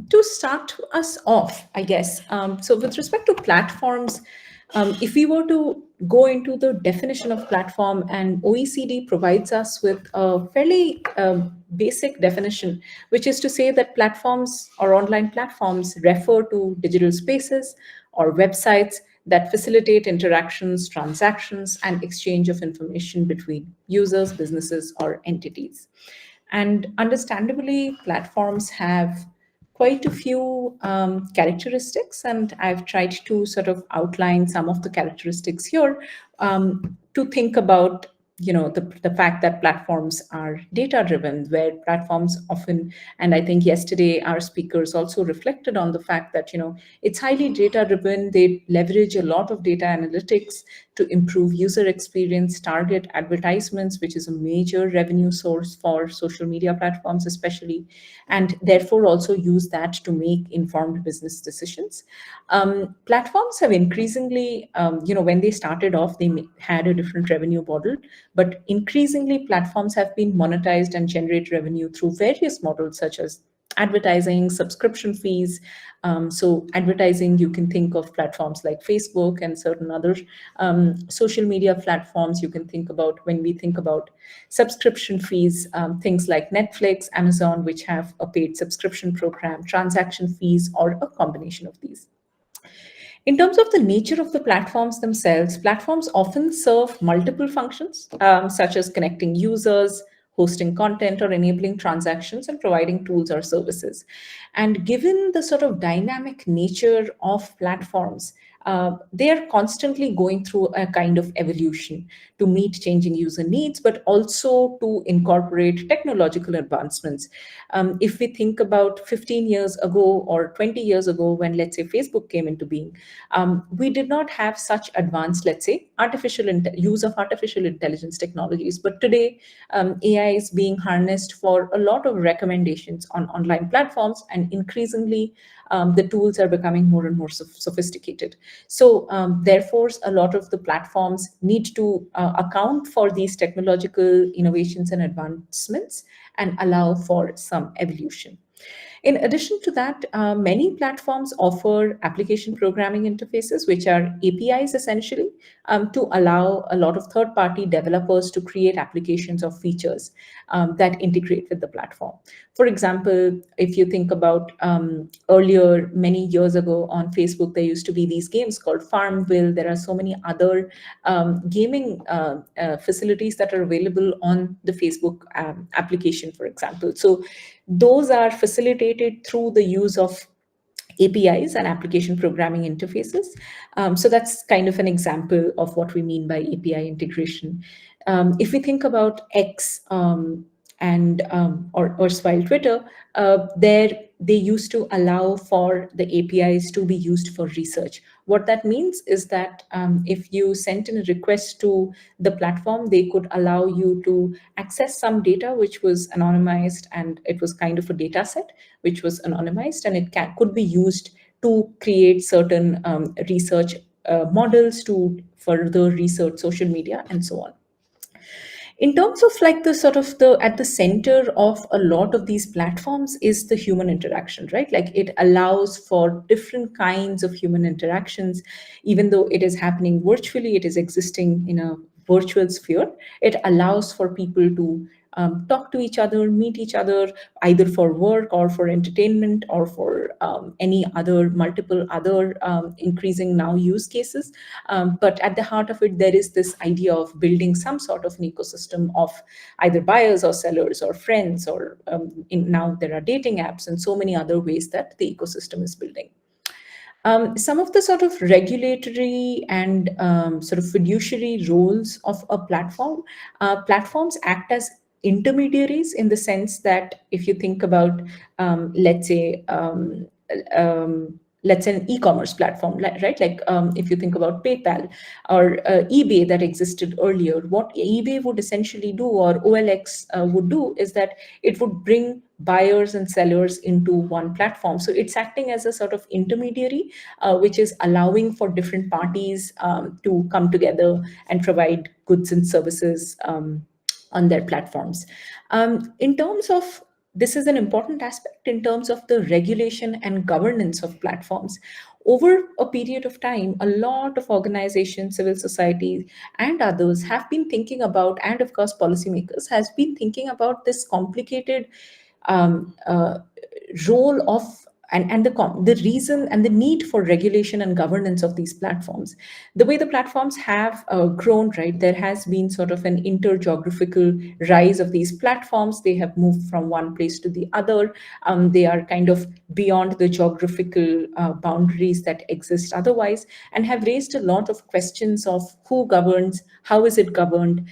To start us off, I guess, so with respect to platforms, if we were to go into the definition of platform, and OECD provides us with a fairly basic definition, which is to say that platforms or online platforms refer to digital spaces or websites that facilitate interactions, transactions, and exchange of information between users, businesses, or entities. And understandably, platforms have quite a few characteristics, and I've tried to sort of outline some of the characteristics here, to think about, the fact that platforms are data driven, where platforms often, and I think yesterday our speakers also reflected on the fact that, it's highly data driven. They leverage a lot of data analytics to improve user experience, target advertisements, which is a major revenue source for social media platforms especially, and therefore also use that to make informed business decisions. Platforms have increasingly, when they started off, they had a different revenue model, but increasingly platforms have been monetized and generate revenue through various models such as advertising, subscription fees. So advertising, you can think of platforms like Facebook and certain other social media platforms. You can think about, when we think about subscription fees, things like Netflix, Amazon, which have a paid subscription program, transaction fees, or a combination of these. In terms of the nature of the platforms themselves, platforms often serve multiple functions, such as connecting users, hosting content, or enabling transactions, and providing tools or services. And given the sort of dynamic nature of platforms, they are constantly going through a kind of evolution to meet changing user needs, but also to incorporate technological advancements. If we think about 15 years ago or 20 years ago, when, let's say, Facebook came into being, we did not have such advanced, let's say, use of artificial intelligence technologies. But today, AI is being harnessed for a lot of recommendations on online platforms, and increasingly, the tools are becoming more and more sophisticated. So, therefore, a lot of the platforms need to account for these technological innovations and advancements and allow for some evolution. In addition to that, many platforms offer application programming interfaces, which are APIs essentially, to allow a lot of third-party developers to create applications or features that integrate with the platform. For example, if you think about earlier, many years ago on Facebook, there used to be these games called Farmville. There are so many other gaming facilities that are available on the Facebook application, for example. So those are facilitated through the use of APIs and application programming interfaces. So that's kind of an example of what we mean by API integration. If we think about X, and or erstwhile Twitter, there they used to allow for the APIs to be used for research. What that means is that if you sent in a request to the platform, they could allow you to access some data which was anonymized, and it was kind of a data set which was anonymized, and it could be used to create certain research models to further research social media and so on. In terms of like the sort of the at the center of a lot of these platforms is the human interaction, right? Like it allows for different kinds of human interactions. Even though it is happening virtually, it is existing in a virtual sphere. It allows for people to talk to each other, meet each other, either for work or for entertainment or for any other multiple other increasing now use cases. But at the heart of it, there is this idea of building some sort of an ecosystem of either buyers or sellers or friends, or now there are dating apps and so many other ways that the ecosystem is building. Some of the sort of regulatory and sort of fiduciary roles of a platform, platforms act as intermediaries, in the sense that if you think about, let's say an e-commerce platform, right? Like if you think about PayPal or eBay that existed earlier, what eBay would essentially do, or OLX would do, is that it would bring buyers and sellers into one platform. So it's acting as a sort of intermediary, which is allowing for different parties to come together and provide goods and services on their platforms. In terms of this is an important aspect in terms of the regulation and governance of platforms. Over a period of time, a lot of organizations, civil society, and others have been thinking about, and of course, policymakers has been thinking about this complicated um, uh, role of the reason and the need for regulation and governance of these platforms. The way the platforms have grown, right, there has been sort of an intergeographical rise of these platforms. They have moved from one place to the other. They are kind of beyond the geographical boundaries that exist otherwise, and have raised a lot of questions of who governs, how is it governed,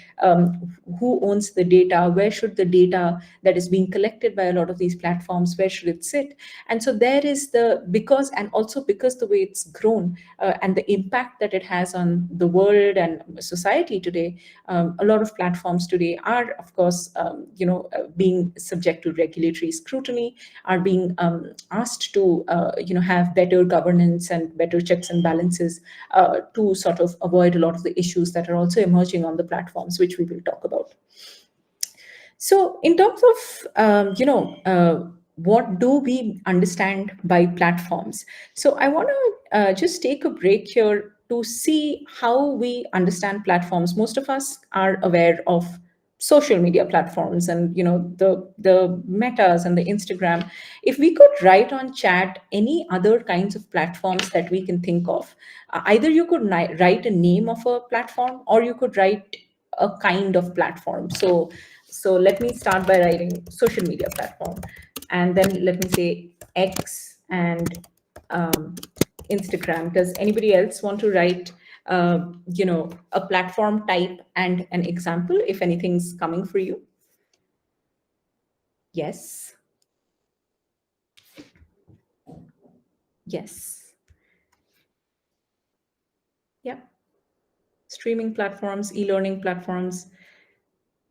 who owns the data, where should the data that is being collected by a lot of these platforms, where should it sit? And so there is because, and also because the way it's grown, and the impact that it has on the world and society today, a lot of platforms today are, of course, being subject to regulatory scrutiny, are being asked to, have better governance and better checks and balances, to sort of avoid a lot of the issues that are also emerging on the platforms, which we will talk about. So, in terms of what do we understand by platforms? So, I want to just take a break here to see how we understand platforms. Most of us are aware of social media platforms, and the metas and the Instagram. If we could write on chat any other kinds of platforms that we can think of, either you could write a name of a platform, or you could write a kind of platform. So let me start by writing social media platform, and then let me say X and Instagram. Does anybody else want to write, a platform type and an example, if anything's coming for you? Yes. Yes. Yeah. Streaming platforms, e-learning platforms,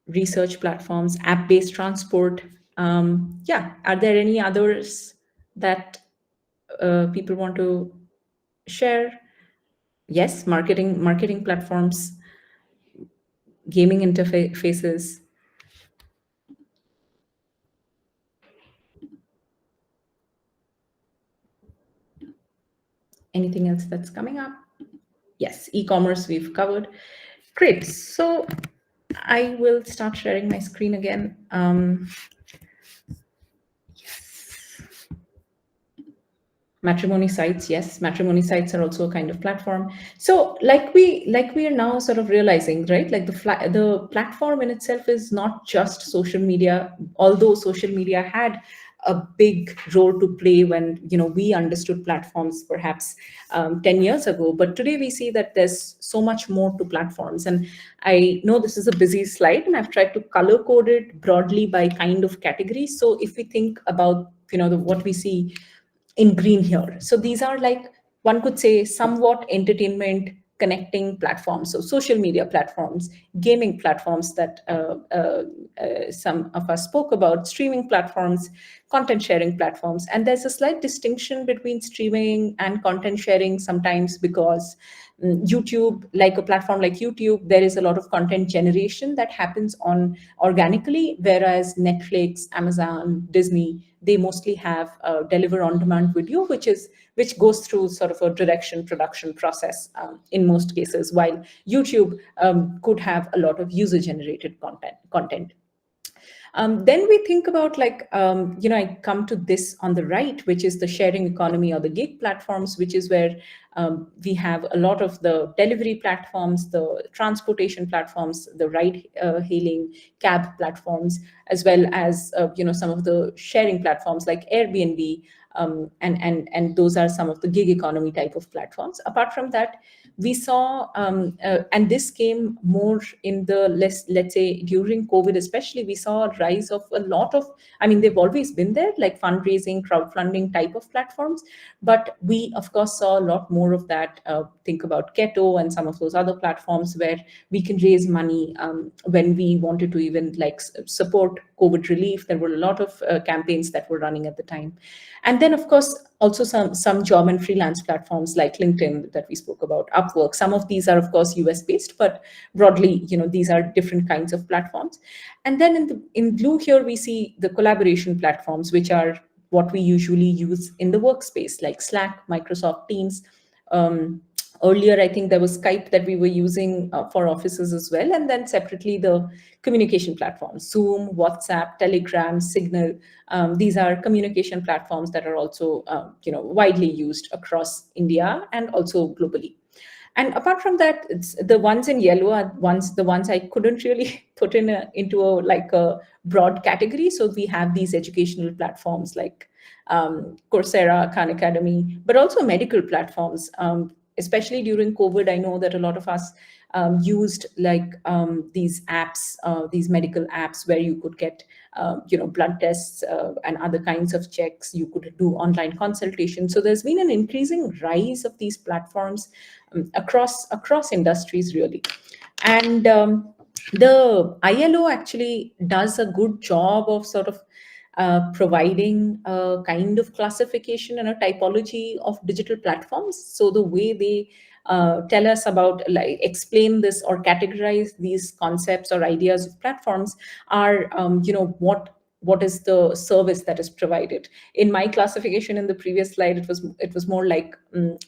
research platforms, app-based transport. Yeah. Are there any others that people want to share? Yes, marketing platforms, gaming interfaces. Anything else that's coming up? Yes, e-commerce we've covered. Great. So I will start sharing my screen again. Matrimony sites, yes, matrimony sites are also a kind of platform. So like we are now sort of realizing, right, like the platform in itself is not just social media, although social media had a big role to play when we understood platforms perhaps 10 years ago. But today we see that there's so much more to platforms. And I know this is a busy slide, and I've tried to color code it broadly by kind of categories. So if we think about what we see in green here. So these are, like, one could say, somewhat entertainment connecting platforms. So social media platforms, gaming platforms that some of us spoke about, streaming platforms, content sharing platforms. And there's a slight distinction between streaming and content sharing sometimes, because YouTube, like a platform like YouTube, there is a lot of content generation that happens on organically, whereas Netflix, Amazon, Disney, they mostly have deliver on demand video, which goes through sort of a direction production process in most cases, while YouTube could have a lot of user generated content. Then we think about, like, I come to this on the right, which is the sharing economy or the gig platforms, which is where we have a lot of the delivery platforms, the transportation platforms, the ride hailing cab platforms, as well as some of the sharing platforms like Airbnb, and those are some of the gig economy type of platforms. Apart from that, we saw, and this came more in the let's say during COVID especially, we saw a rise of a lot of, I mean, they've always been there, like fundraising, crowdfunding type of platforms, but we of course saw a lot more of that. Think about Keto and some of those other platforms where we can raise money when we wanted to even, like, support support COVID relief. There were a lot of campaigns that were running at the time. And then, of course, also some job and freelance platforms like LinkedIn that we spoke about, Upwork. Some of these are, of course, US based, but broadly, these are different kinds of platforms. And then in blue here, we see the collaboration platforms, which are what we usually use in the workspace, like Slack, Microsoft Teams. Um, Earlier, I think there was Skype that we were using for offices as well. And then separately, the communication platforms, Zoom, WhatsApp, Telegram, Signal. These are communication platforms that are also widely used across India and also globally. And apart from that, it's the ones in yellow are the ones I couldn't really put into a broad category. So we have these educational platforms like Coursera, Khan Academy, but also medical platforms. Especially during COVID, I know that a lot of us used these apps, these medical apps where you could get blood tests and other kinds of checks. You could do online consultation. So there's been an increasing rise of these platforms across industries, really. And the ILO actually does a good job of sort of providing a kind of classification and a typology of digital platforms. So the way they tell us about, like, explain this or categorize these concepts or ideas of platforms are, what is the service that is provided. In my classification in the previous slide, it was more like,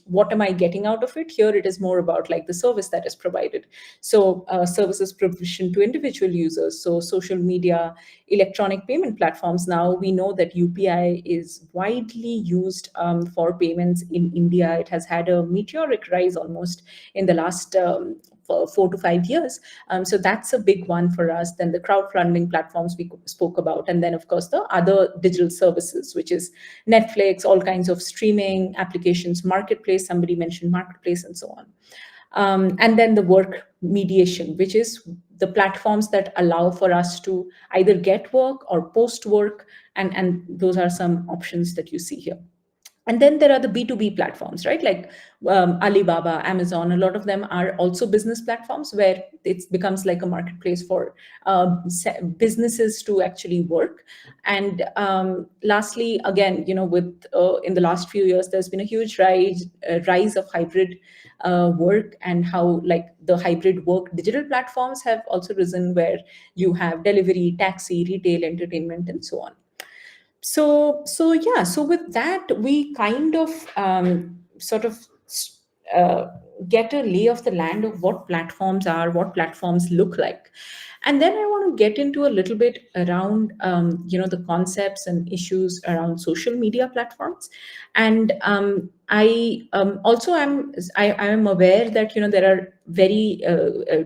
what am I getting out of it? Here it is more about like the service that is provided. So services provision to individual users, so social media, electronic payment platforms. Now we know that UPI is widely used for payments in India. It has had a meteoric rise almost in the last for 4 to 5 years. So that's a big one for us. Then the crowdfunding platforms we spoke about. And then, of course, the other digital services, which is Netflix, all kinds of streaming applications, marketplace, somebody mentioned marketplace, and so on. And then the work mediation, which is the platforms that allow for us to either get work or post work. And those are some options that you see here. And then there are the B2B platforms, right? Like Alibaba, Amazon, a lot of them are also business platforms where it becomes like a marketplace for businesses to actually work. And lastly, again, with in the last few years, there's been a huge rise of hybrid work, and how like the hybrid work digital platforms have also risen, where you have delivery, taxi, retail, entertainment, and so on. So yeah, so with that, we kind of sort of uh, get a lay of the land of what platforms are, what platforms look like. And then I want to get into a little bit around the concepts and issues around social media platforms. And I am aware that there are very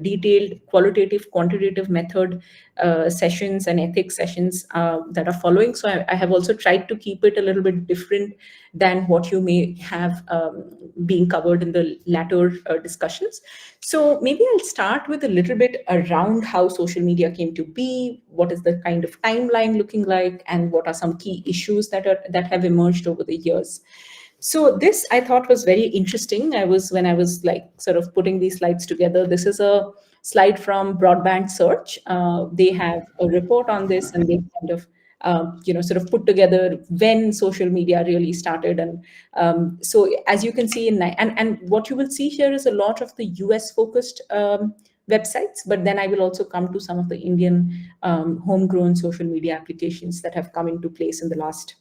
detailed qualitative, quantitative method sessions and ethics sessions that are following. So I have also tried to keep it a little bit different than what you may have being covered in the latter discussions. So maybe I'll start with a little bit around how social media came to be, what is the kind of timeline looking like, and what are some key issues that have emerged over the years. So this I thought was very interesting. When I was like sort of putting these slides together, this is a slide from Broadband Search. They have a report on this, and they kind of sort of put together when social media really started. And so as you can see and what you will see here is a lot of the US focused websites, but then I will also come to some of the Indian homegrown social media applications that have come into place in the last,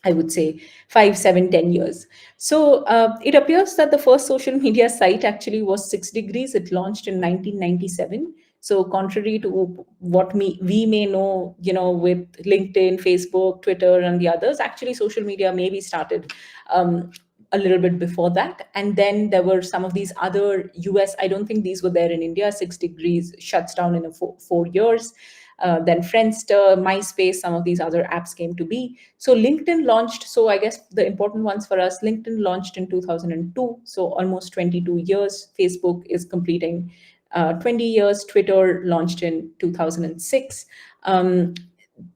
I would say, 5, 7, 10 years. So it appears that the first social media site actually was 6 Degrees. It launched in 1997. So contrary to what we may know, with LinkedIn, Facebook, Twitter, and the others, actually social media maybe started a little bit before that. And then there were some of these other US, I don't think these were there in India. 6 Degrees shuts down in 4 years. Then Friendster, MySpace, some of these other apps came to be. So LinkedIn launched. So I guess the important ones for us, LinkedIn launched in 2002. So almost 22 years. Facebook is completing 20 years. Twitter launched in 2006.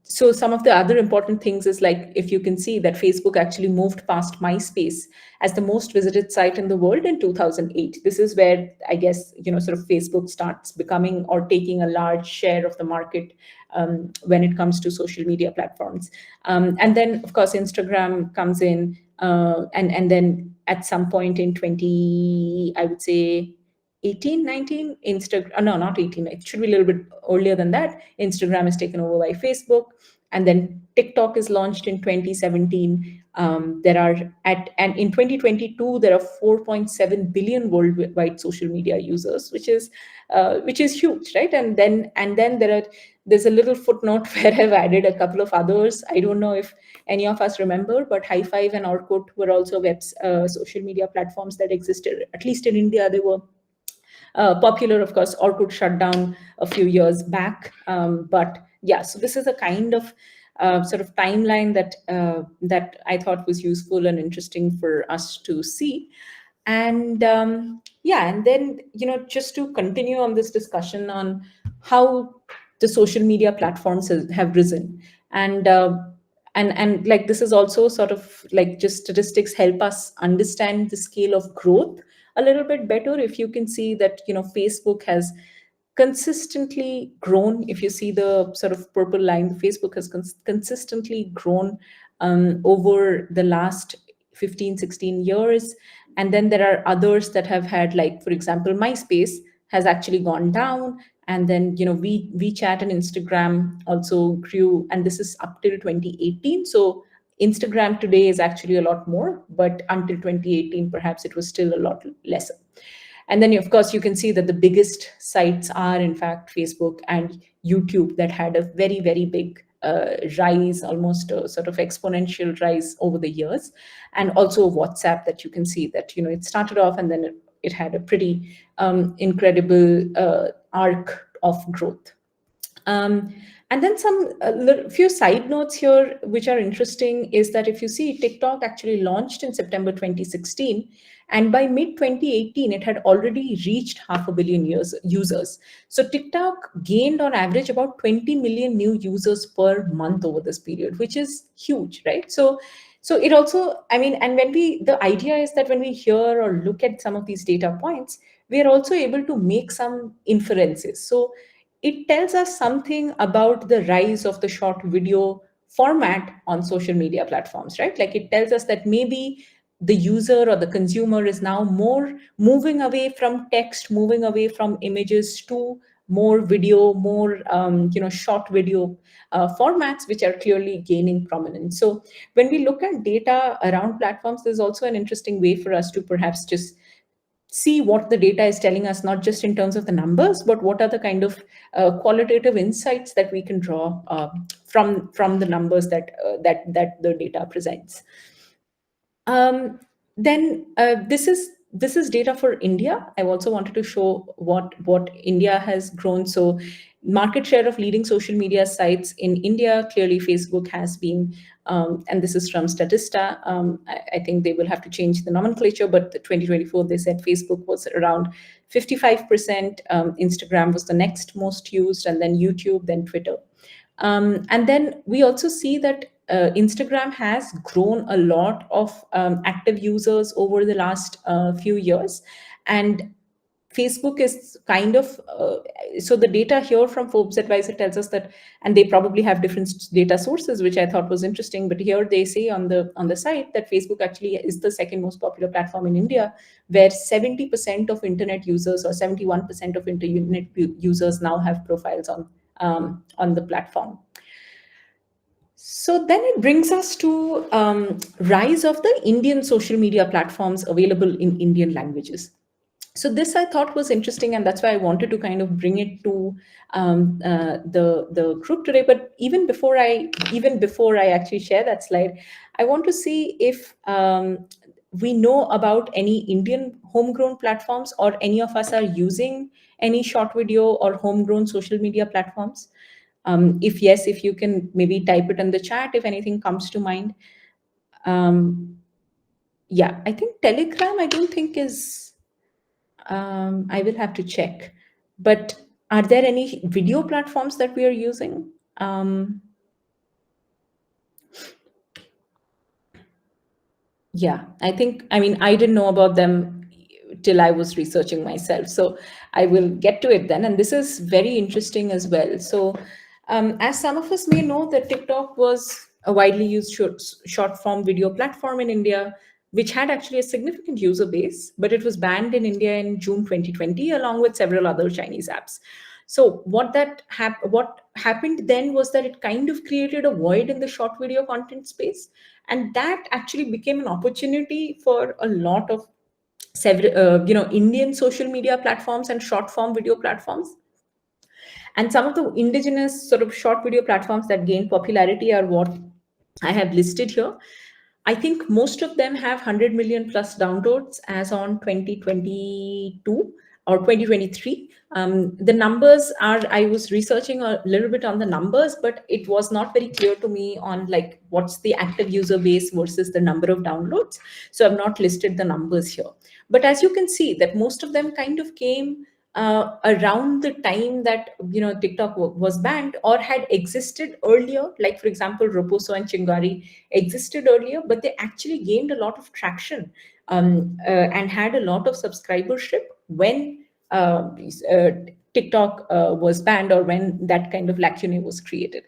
So some of the other important things is, like, if you can see that Facebook actually moved past MySpace as the most visited site in the world in 2008. This is where I guess sort of Facebook starts becoming or taking a large share of the market when it comes to social media platforms. And then, of course, Instagram comes in, and then at some point in 20, I would say 18, 19, Instagram, no, not 18, it should be a little bit earlier than that. Instagram is taken over by Facebook, and then TikTok is launched in 2017. There are and in 2022 there are 4.7 billion worldwide social media users, which is huge, right? And then there's a little footnote where I've added a couple of others. I don't know if any of us remember, but High Five and Orkut were also social media platforms that existed. At least in India, they were popular. Of course, Orkut shut down a few years back, but yeah. So this is a kind of sort of timeline that I thought was useful and interesting for us to see. And yeah, and then, just to continue on this discussion on how the social media platforms have risen, and like, this is also sort of like, just statistics help us understand the scale of growth a little bit better. If you can see that, Facebook has consistently grown. If you see the sort of purple line, Facebook has consistently grown over the last 15, 16 years. And then there are others that have had, like, for example, MySpace has actually gone down. And then, WeChat and Instagram also grew, and this is up till 2018. So Instagram today is actually a lot more, but until 2018, perhaps it was still a lot lesser. And then, of course, you can see that the biggest sites are, in fact, Facebook and YouTube, that had a very, very big rise, almost a sort of exponential rise over the years. And also WhatsApp, that you can see that, it started off, and then it had a pretty incredible arc of growth. Um, and then few side notes here, which are interesting, is that if you see, TikTok actually launched in September 2016, and by mid 2018, it had already reached 500 million users. So TikTok gained on average about 20 million new users per month over this period, which is huge, right? So it also, I mean, and the idea is that when we hear or look at some of these data points, we are also able to make some inferences. So it tells us something about the rise of the short video format on social media platforms, right? Like, it tells us that maybe the user or the consumer is now more moving away from text, moving away from images, to more video, more short video formats, which are clearly gaining prominence. So when we look at data around platforms, there's also an interesting way for us to perhaps just see what the data is telling us, not just in terms of the numbers, but what are the kind of qualitative insights that we can draw from the numbers that the data presents. Um, then this is data for India. I also wanted to show what India has grown. So market share of leading social media sites in India, clearly Facebook has been, and this is from Statista. I think they will have to change the nomenclature, but the 2024, they said Facebook was around 55%. Instagram was the next most used, and then YouTube, then Twitter. And then we also see that Instagram has grown a lot of active users over the last few years. And Facebook is kind of, so the data here from Forbes Advisor tells us that, and they probably have different data sources, which I thought was interesting. But here they say on the site that Facebook actually is the second most popular platform in India, where 70% of internet users, or 71% of internet users, now have profiles on the platform. So then it brings us to rise of the Indian social media platforms available in Indian languages. So this I thought was interesting, and that's why I wanted to kind of bring it to the group today. But even before I actually share that slide, I want to see if we know about any Indian homegrown platforms, or any of us are using any short video or homegrown social media platforms. If yes, if you can maybe type it in the chat if anything comes to mind. Yeah, I think Telegram, I don't think is, I will have to check. But are there any video platforms that we are using? Yeah, I mean, I didn't know about them till I was researching myself. So I will get to it then. And this is very interesting as well. So As some of us may know, that TikTok was a widely used short form video platform in India, which had actually a significant user base, but it was banned in India in June 2020, along with several other Chinese apps. So what happened then was that it kind of created a void in the short video content space, and that actually became an opportunity for a lot of several Indian social media platforms and short form video platforms. And some of the indigenous sort of short video platforms that gained popularity are what I have listed here. I think most of them have 100 million plus downloads as on 2022 or 2023. The numbers are, I was researching a little bit on the numbers, but it was not very clear to me on like what's the active user base versus the number of downloads. So I've not listed the numbers here. But as you can see, that most of them kind of came around the time that TikTok was banned or had existed earlier. Like for example, Roposo and Chingari existed earlier, but they actually gained a lot of traction and had a lot of subscribership when TikTok was banned, or when that kind of lacunae was created.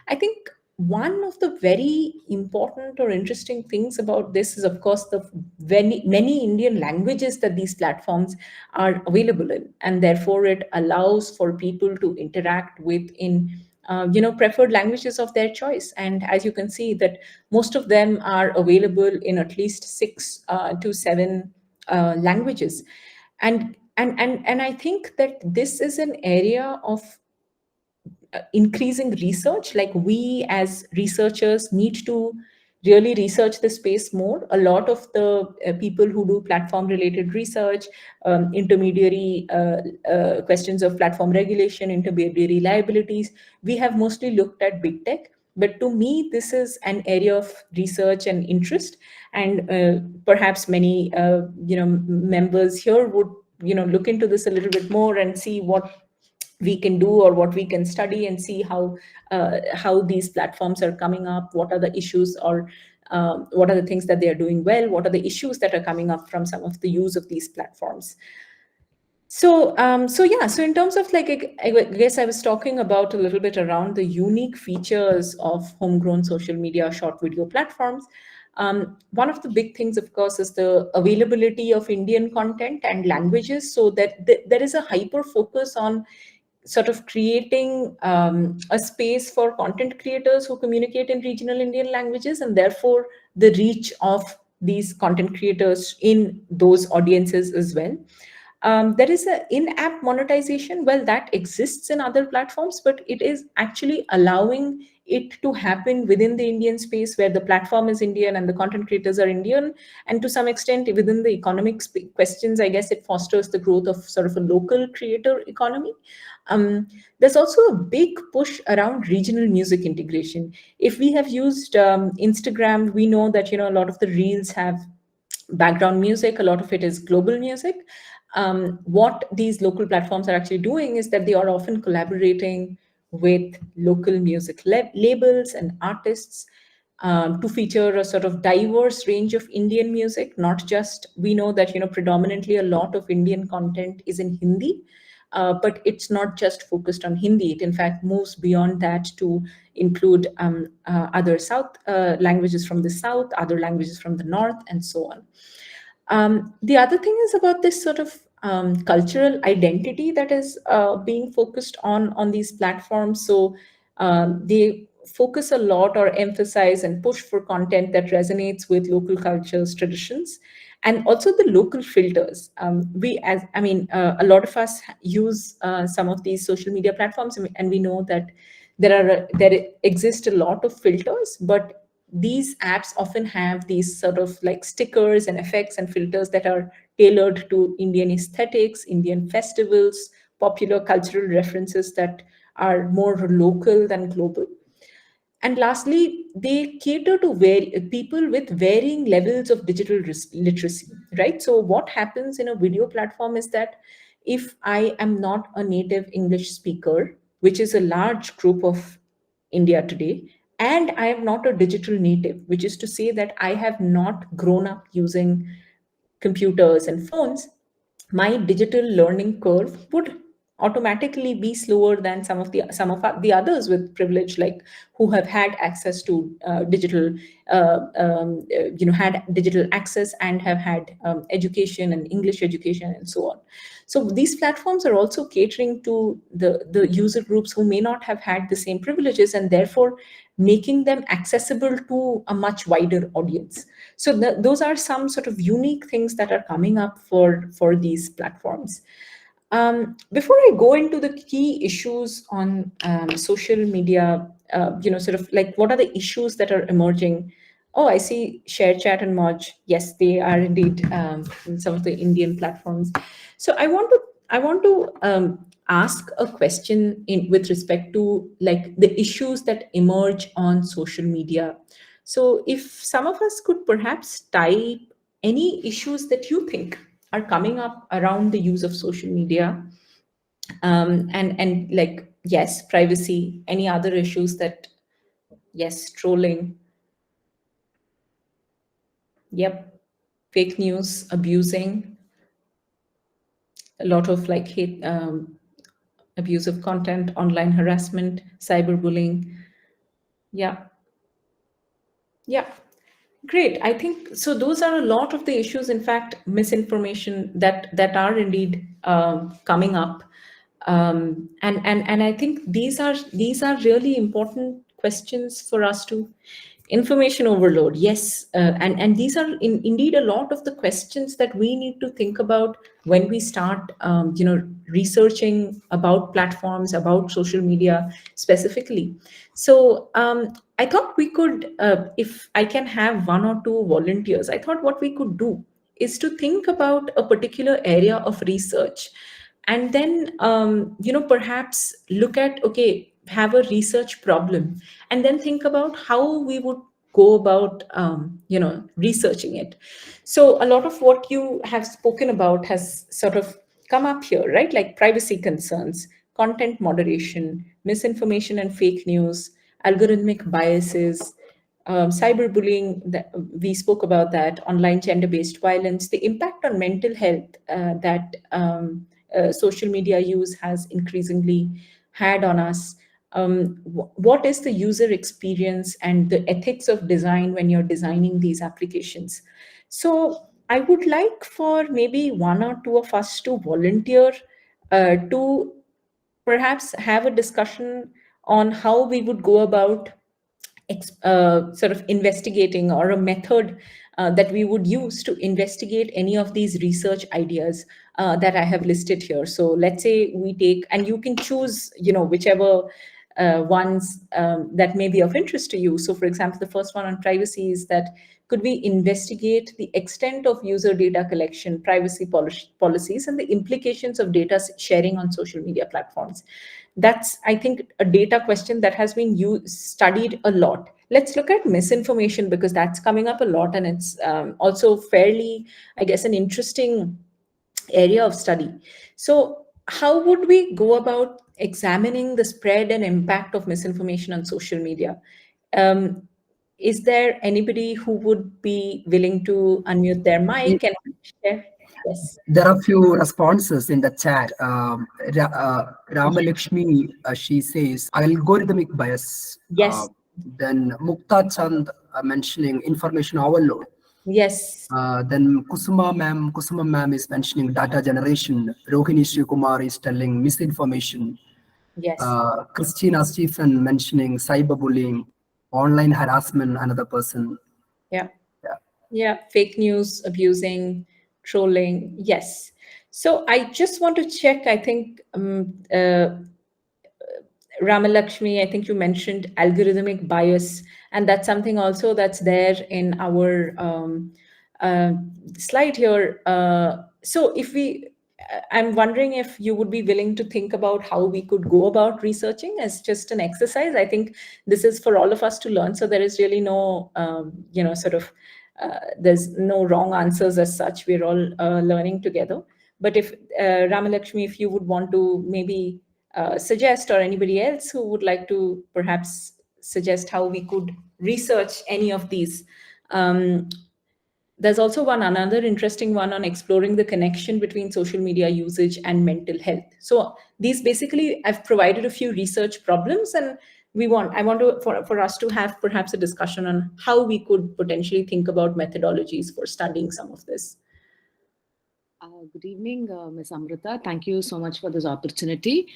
I think one of the very important or interesting things about this is, of course, the many Indian languages that these platforms are available in, and therefore it allows for people to interact with in preferred languages of their choice. And as you can see, that most of them are available in at least six to seven languages. And I think that this is an area of increasing research. Like, we as researchers need to really research the space more. A lot of the people who do platform related research, intermediary questions of platform regulation, intermediary liabilities, we have mostly looked at big tech. But to me, this is an area of research and interest, and perhaps many members here would look into this a little bit more and see what we can do or what we can study, and see how these platforms are coming up, what are the issues, or what are the things that they are doing well, what are the issues that are coming up from some of the use of these platforms. So yeah, so in terms of like, I guess I was talking about a little bit around the unique features of homegrown social media short video platforms. One of the big things, of course, is the availability of Indian content and languages, so that there is a hyper focus on sort of creating a space for content creators who communicate in regional Indian languages, and therefore the reach of these content creators in those audiences as well. There is a in-app monetization. Well, that exists in other platforms, but it is actually allowing it to happen within the Indian space, where the platform is Indian and the content creators are Indian. And to some extent, within the economic questions, I guess it fosters the growth of sort of a local creator economy. There's also a big push around regional music integration. If we have used Instagram, we know that a lot of the reels have background music, a lot of it is global music. What these local platforms are actually doing is that they are often collaborating with local music labels and artists to feature a sort of diverse range of Indian music. Not just, we know that predominantly a lot of Indian content is in Hindi, but it's not just focused on Hindi. It in fact moves beyond that to include other South languages from the South, other languages from the North, and so on. The other thing is about this sort of cultural identity that is being focused on these platforms. So they focus a lot or emphasize and push for content that resonates with local cultures, traditions, and also the local filters. A lot of us use some of these social media platforms, and we know that there exist a lot of filters, but these apps often have these sort of like stickers and effects and filters that are tailored to Indian aesthetics, Indian festivals, popular cultural references that are more local than global. And lastly, they cater to people with varying levels of digital literacy, right? So what happens in a video platform is that if I am not a native English speaker, which is a large group of India today, and I am not a digital native, which is to say that I have not grown up using computers and phones, my digital learning curve would automatically be slower than the others with privilege, like who have had access to digital had digital access and have had education and English education and so on. So these platforms are also catering to the user groups who may not have had the same privileges, and therefore making them accessible to a much wider audience. So those are some sort of unique things that are coming up for these platforms. Before I go into the key issues on social media, sort of like what are the issues that are emerging? Oh, I see Share Chat and Moj. Yes, they are indeed in some of the Indian platforms. So I want to ask a question with respect to like the issues that emerge on social media. So if some of us could perhaps type any issues that you think are coming up around the use of social media, and like, yes, privacy, any other issues that, yes, trolling, yep, fake news, abusing, a lot of like hate, abusive content, online harassment, cyberbullying. Yeah, yeah. Great. I think so. Those are a lot of the issues. In fact, misinformation that are indeed coming up, and I think these are really important questions for us to. Information overload, yes, and these are indeed a lot of the questions that we need to think about when we start, researching about platforms, about social media specifically. So I thought we could, if I can have one or two volunteers, I thought what we could do is to think about a particular area of research, and then perhaps look at, okay, have a research problem, and then think about how we would go about researching it. So a lot of what you have spoken about has sort of come up here, right? Like privacy concerns, content moderation, misinformation and fake news, algorithmic biases, cyberbullying, that we spoke about, that online gender-based violence, the impact on mental health that social media use has increasingly had on us. What is the user experience and the ethics of design when you're designing these applications? So I would like for maybe one or two of us to volunteer to perhaps have a discussion on how we would go about sort of investigating, or a method that we would use to investigate any of these research ideas that I have listed here. So let's say we take, and you can choose, whichever ones that may be of interest to you. So for example, the first one on privacy is that could we investigate the extent of user data collection, privacy policies, and the implications of data sharing on social media platforms? That's, I think, a data question that has been studied a lot. Let's look at misinformation, because that's coming up a lot, and it's also fairly, I guess, an interesting area of study. So how would we go about examining the spread and impact of misinformation on social media? um, is there anybody who would be willing to unmute their mic and share? Yes. There are few responses in the chat. Ramalakshmi, she says algorithmic bias. Yes. Then Mukta Chand mentioning information overload. Yes. Then Kusuma ma'am is mentioning data generation. Rohini Shivakumar is telling misinformation. Yes. Christina Stephen mentioning cyberbullying, online harassment, another person. Yeah. Yeah. Yeah. Fake news, abusing, trolling. Yes. So I just want to check. I think Ramalakshmi, I think you mentioned algorithmic bias, and that's something also that's there in our uh, slide here. So if I'm wondering if you would be willing to think about how we could go about researching as just an exercise. I think this is for all of us to learn. So there is really no, sort of, there's no wrong answers as such. We're all learning together. But if Ramalakshmi, if you would want to maybe suggest, or anybody else who would like to perhaps suggest how we could research any of these, um, There's also another interesting one on exploring the connection between social media usage and mental health. So these basically, I've provided a few research problems, and I want to for us to have perhaps a discussion on how we could potentially think about methodologies for studying some of this. Good evening, Ms. Amrita. Thank you so much for this opportunity.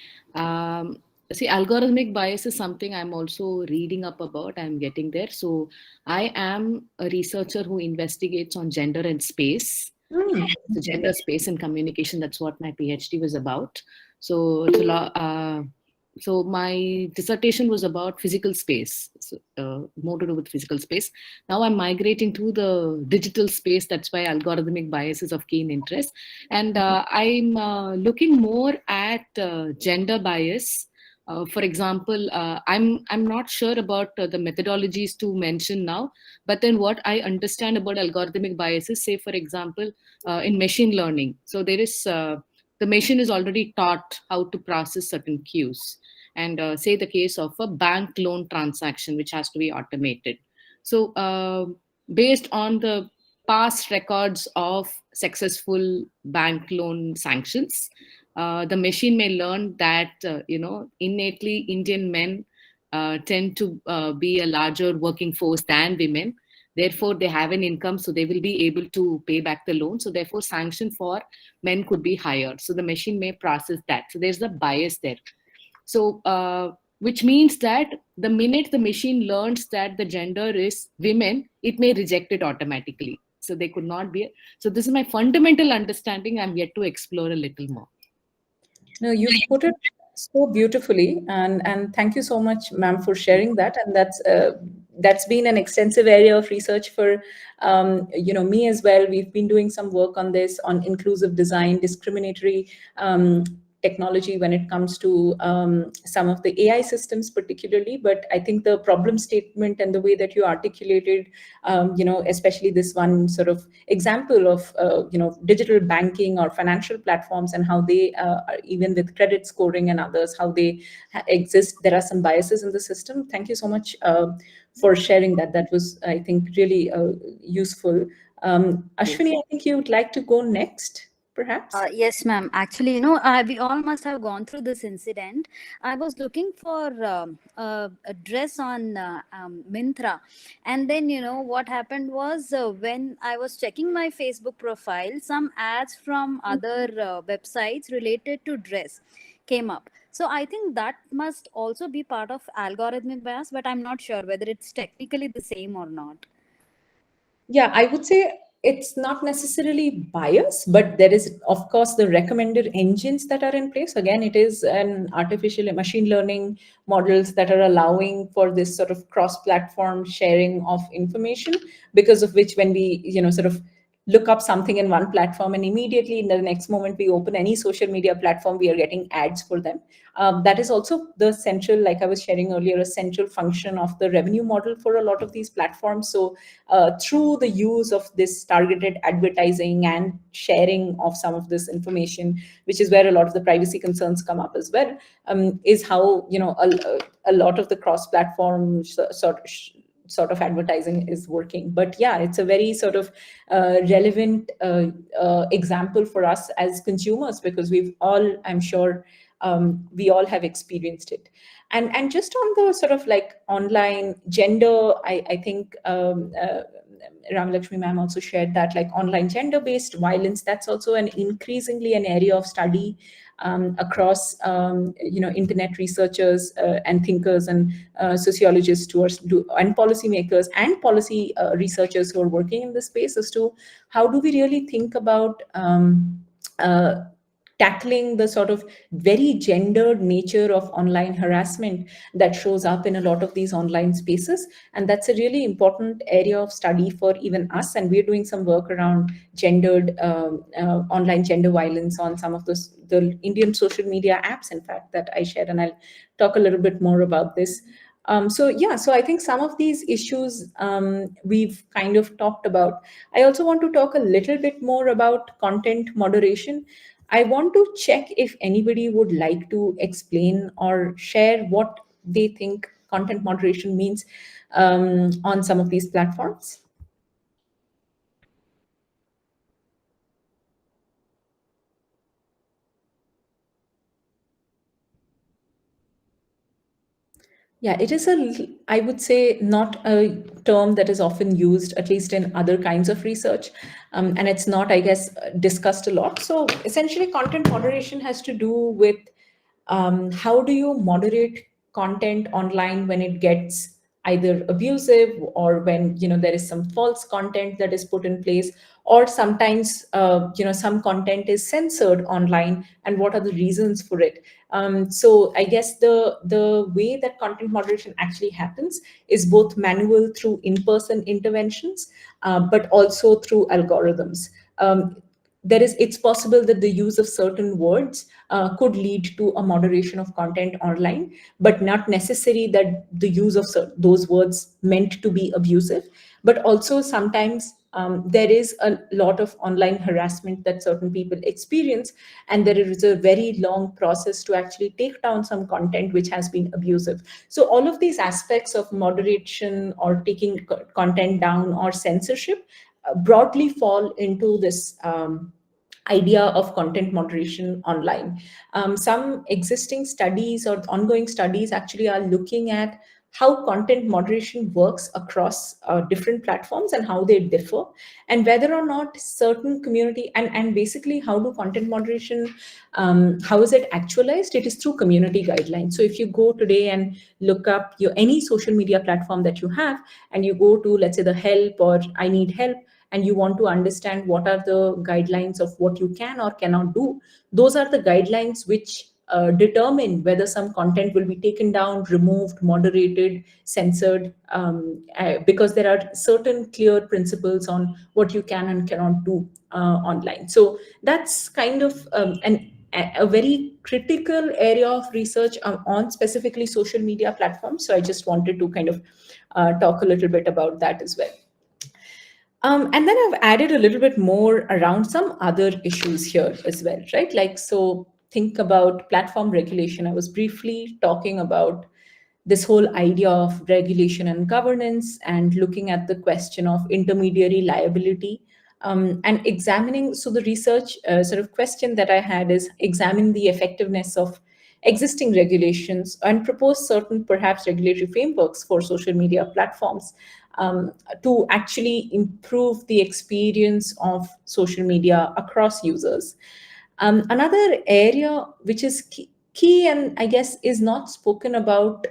See, algorithmic bias is something I'm also reading up about. I'm getting there. So I am a researcher who investigates on gender and space. So gender, space, and communication. That's what my PhD was about. So it's a lot. So my dissertation was about physical space, so, more to do with physical space. Now I'm migrating to the digital space. That's why algorithmic bias is of keen interest. And I'm looking more at gender bias. For example, I'm not sure about the methodologies to mention now, but then what I understand about algorithmic biases, say for example, in machine learning. So there is the machine is already taught how to process certain cues, and say the case of a bank loan transaction which has to be automated. So based on the past records of successful bank loan sanctions, the machine may learn that innately Indian men tend to be a larger working force than women. Therefore, they have an income, so they will be able to pay back the loan. So therefore, sanction for men could be higher. So the machine may process that. So there's a bias there. So which means that the minute the machine learns that the gender is women, it may reject it automatically. So they could not be. So this is my fundamental understanding. I'm yet to explore a little more. No, you've put it so beautifully, and thank you so much, ma'am, for sharing that. And that's been an extensive area of research for me as well. We've been doing some work on this, on inclusive design, discriminatory technology when it comes to some of the AI systems particularly. But I think the problem statement and the way that you articulated, especially this one sort of example of, digital banking or financial platforms and how they, even with credit scoring and others, how they exist, there are some biases in the system. Thank you so much for sharing that. That was, I think, really useful. Ashwini, I think you would like to go next, perhaps? Yes, ma'am. Actually, we all must have gone through this incident. I was looking for a dress on Mintra. And then, what happened was when I was checking my Facebook profile, some ads from other websites related to dress came up. So I think that must also be part of algorithmic bias, but I'm not sure whether it's technically the same or not. Yeah, I would say it's not necessarily bias, but there is, of course, the recommended engines that are in place. Again, it is an artificial machine learning models that are allowing for this sort of cross-platform sharing of information, because of which when we, sort of look up something in one platform and immediately in the next moment we open any social media platform, we are getting ads for them. That is also the central, like I was sharing earlier, a central function of the revenue model for a lot of these platforms. So through the use of this targeted advertising and sharing of some of this information, which is where a lot of the privacy concerns come up as well, is how, a lot of the cross-platform sort of advertising is working. But yeah, it's a very sort of relevant example for us as consumers, because we've all, I'm sure, we all have experienced it. And just on the sort of like online gender, I think Ramalakshmi ma'am also shared that, like online gender-based violence, that's also an increasingly an area of study across internet researchers and thinkers and sociologists and policymakers and policy researchers who are working in this space, as to how do we really think about uh, tackling the sort of very gendered nature of online harassment that shows up in a lot of these online spaces. And that's a really important area of study for even us. And we're doing some work around gendered online gender violence on some of the Indian social media apps, in fact, that I shared. And I'll talk a little bit more about this. So I think some of these issues we've kind of talked about. I also want to talk a little bit more about content moderation. I want to check if anybody would like to explain or share what they think content moderation means on some of these platforms. Yeah, it is I would say, not a term that is often used, at least in other kinds of research. And it's not, I guess, discussed a lot. So essentially, content moderation has to do with how do you moderate content online when it gets either abusive, or when there is some false content that is put in place, or sometimes some content is censored online, and what are the reasons for it. So I guess the way that content moderation actually happens is both manual through in-person interventions, but also through algorithms. It's possible that the use of certain words could lead to a moderation of content online, but not necessary that the use of those words meant to be abusive. But also sometimes there is a lot of online harassment that certain people experience, and there is a very long process to actually take down some content which has been abusive. So all of these aspects of moderation, or taking content down, or censorship, broadly fall into this idea of content moderation online. Some existing studies or ongoing studies actually are looking at how content moderation works across different platforms, and how they differ, and whether or not certain community, and basically how do content moderation, how is it actualized? It is through community guidelines. So if you go today and look up any social media platform that you have, and you go to, let's say, the help, or I need help, and you want to understand what are the guidelines of what you can or cannot do, those are the guidelines which determine whether some content will be taken down, removed, moderated, censored, because there are certain clear principles on what you can and cannot do online. So that's kind of a very critical area of research on specifically social media platforms. So I just wanted to kind of talk a little bit about that as well. And then I've added a little bit more around some other issues here as well, right? Like, so think about platform regulation. I was briefly talking about this whole idea of regulation and governance, and looking at the question of intermediary liability, and examining. So the research sort of question that I had is examine the effectiveness of existing regulations, and propose certain perhaps regulatory frameworks for social media platforms, to actually improve the experience of social media across users. Another area which is key, and I guess is not spoken about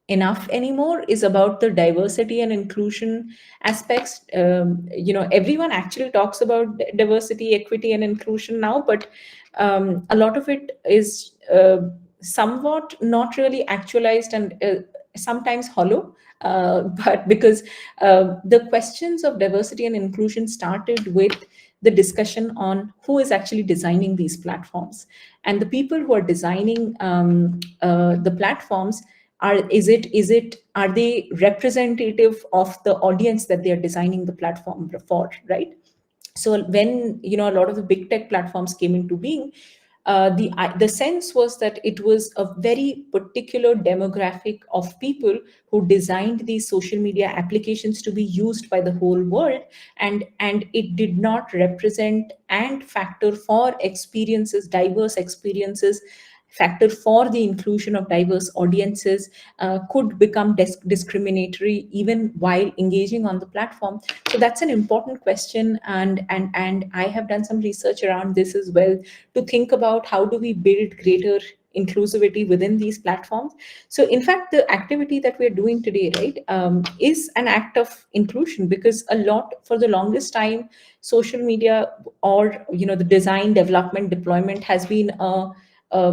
enough anymore, is about the diversity and inclusion aspects. Everyone actually talks about diversity, equity, and inclusion now, but a lot of it is somewhat not really actualized, and sometimes hollow. But because the questions of diversity and inclusion started with the discussion on who is actually designing these platforms, and the people who are designing the platforms, are they representative of the audience that they are designing the platform for, right? So when a lot of the big tech platforms came into being, the sense was that it was a very particular demographic of people who designed these social media applications to be used by the whole world, and it did not represent and factor for experiences, diverse experiences, factor for the inclusion of diverse audiences, could become discriminatory even while engaging on the platform. So that's an important question, and I have done some research around this as well, to think about how do we build greater inclusivity within these platforms. So in fact, the activity that we're doing today, right, is an act of inclusion, because a lot, for the longest time, social media, or the design, development, deployment has been a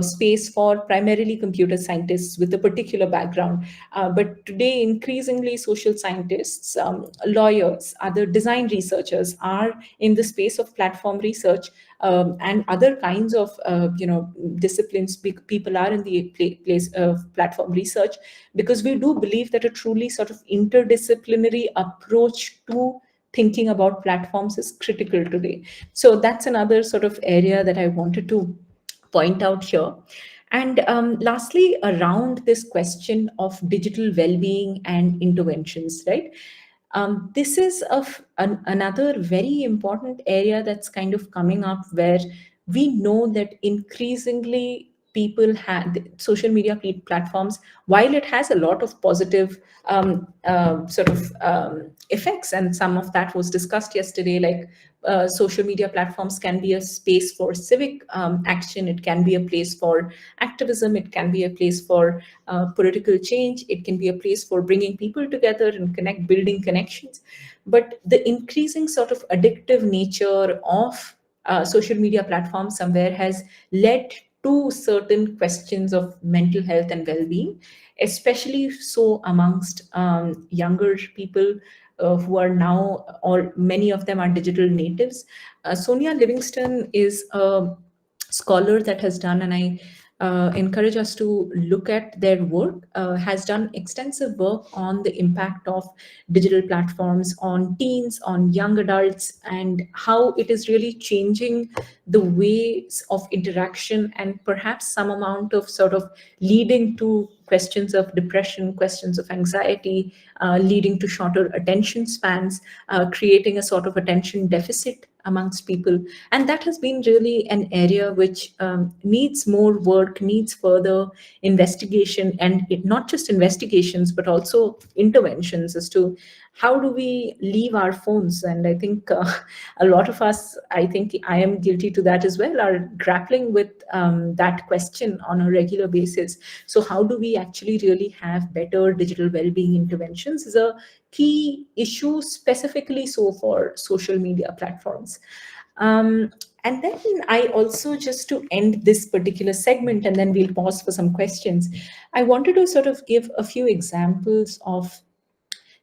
space for primarily computer scientists with a particular background. But today, increasingly, social scientists, lawyers, other design researchers are in the space of platform research, and other kinds of disciplines. People are in the place of platform research, because we do believe that a truly sort of interdisciplinary approach to thinking about platforms is critical today. So that's another sort of area that I wanted to point out here. And lastly, around this question of digital well-being and interventions, right? This is another very important area that's kind of coming up, where we know that increasingly people had social media platforms, while it has a lot of positive effects, and some of that was discussed yesterday, like social media platforms can be a space for civic action, it can be a place for activism, it can be a place for political change, it can be a place for bringing people together and building connections. But the increasing sort of addictive nature of social media platforms somewhere has led to certain questions of mental health and well-being, especially so amongst younger people who are now, or many of them are digital natives. Sonia Livingston is a scholar that has done, and I encourage us to look at their work, has done extensive work on the impact of digital platforms on teens, on young adults, and how it is really changing the ways of interaction, and perhaps some amount of sort of leading to questions of depression, questions of anxiety, leading to shorter attention spans, creating a sort of attention deficit amongst people. And that has been really an area which needs more work, needs further investigation, and not just investigations, but also interventions as to how do we leave our phones. And I think a lot of us, I think I am guilty to that as well, are grappling with that question on a regular basis. So how do we actually really have better digital well-being interventions is a key issue, specifically so for social media platforms. And then I also, just to end this particular segment, and then we'll pause for some questions, I wanted to sort of give a few examples of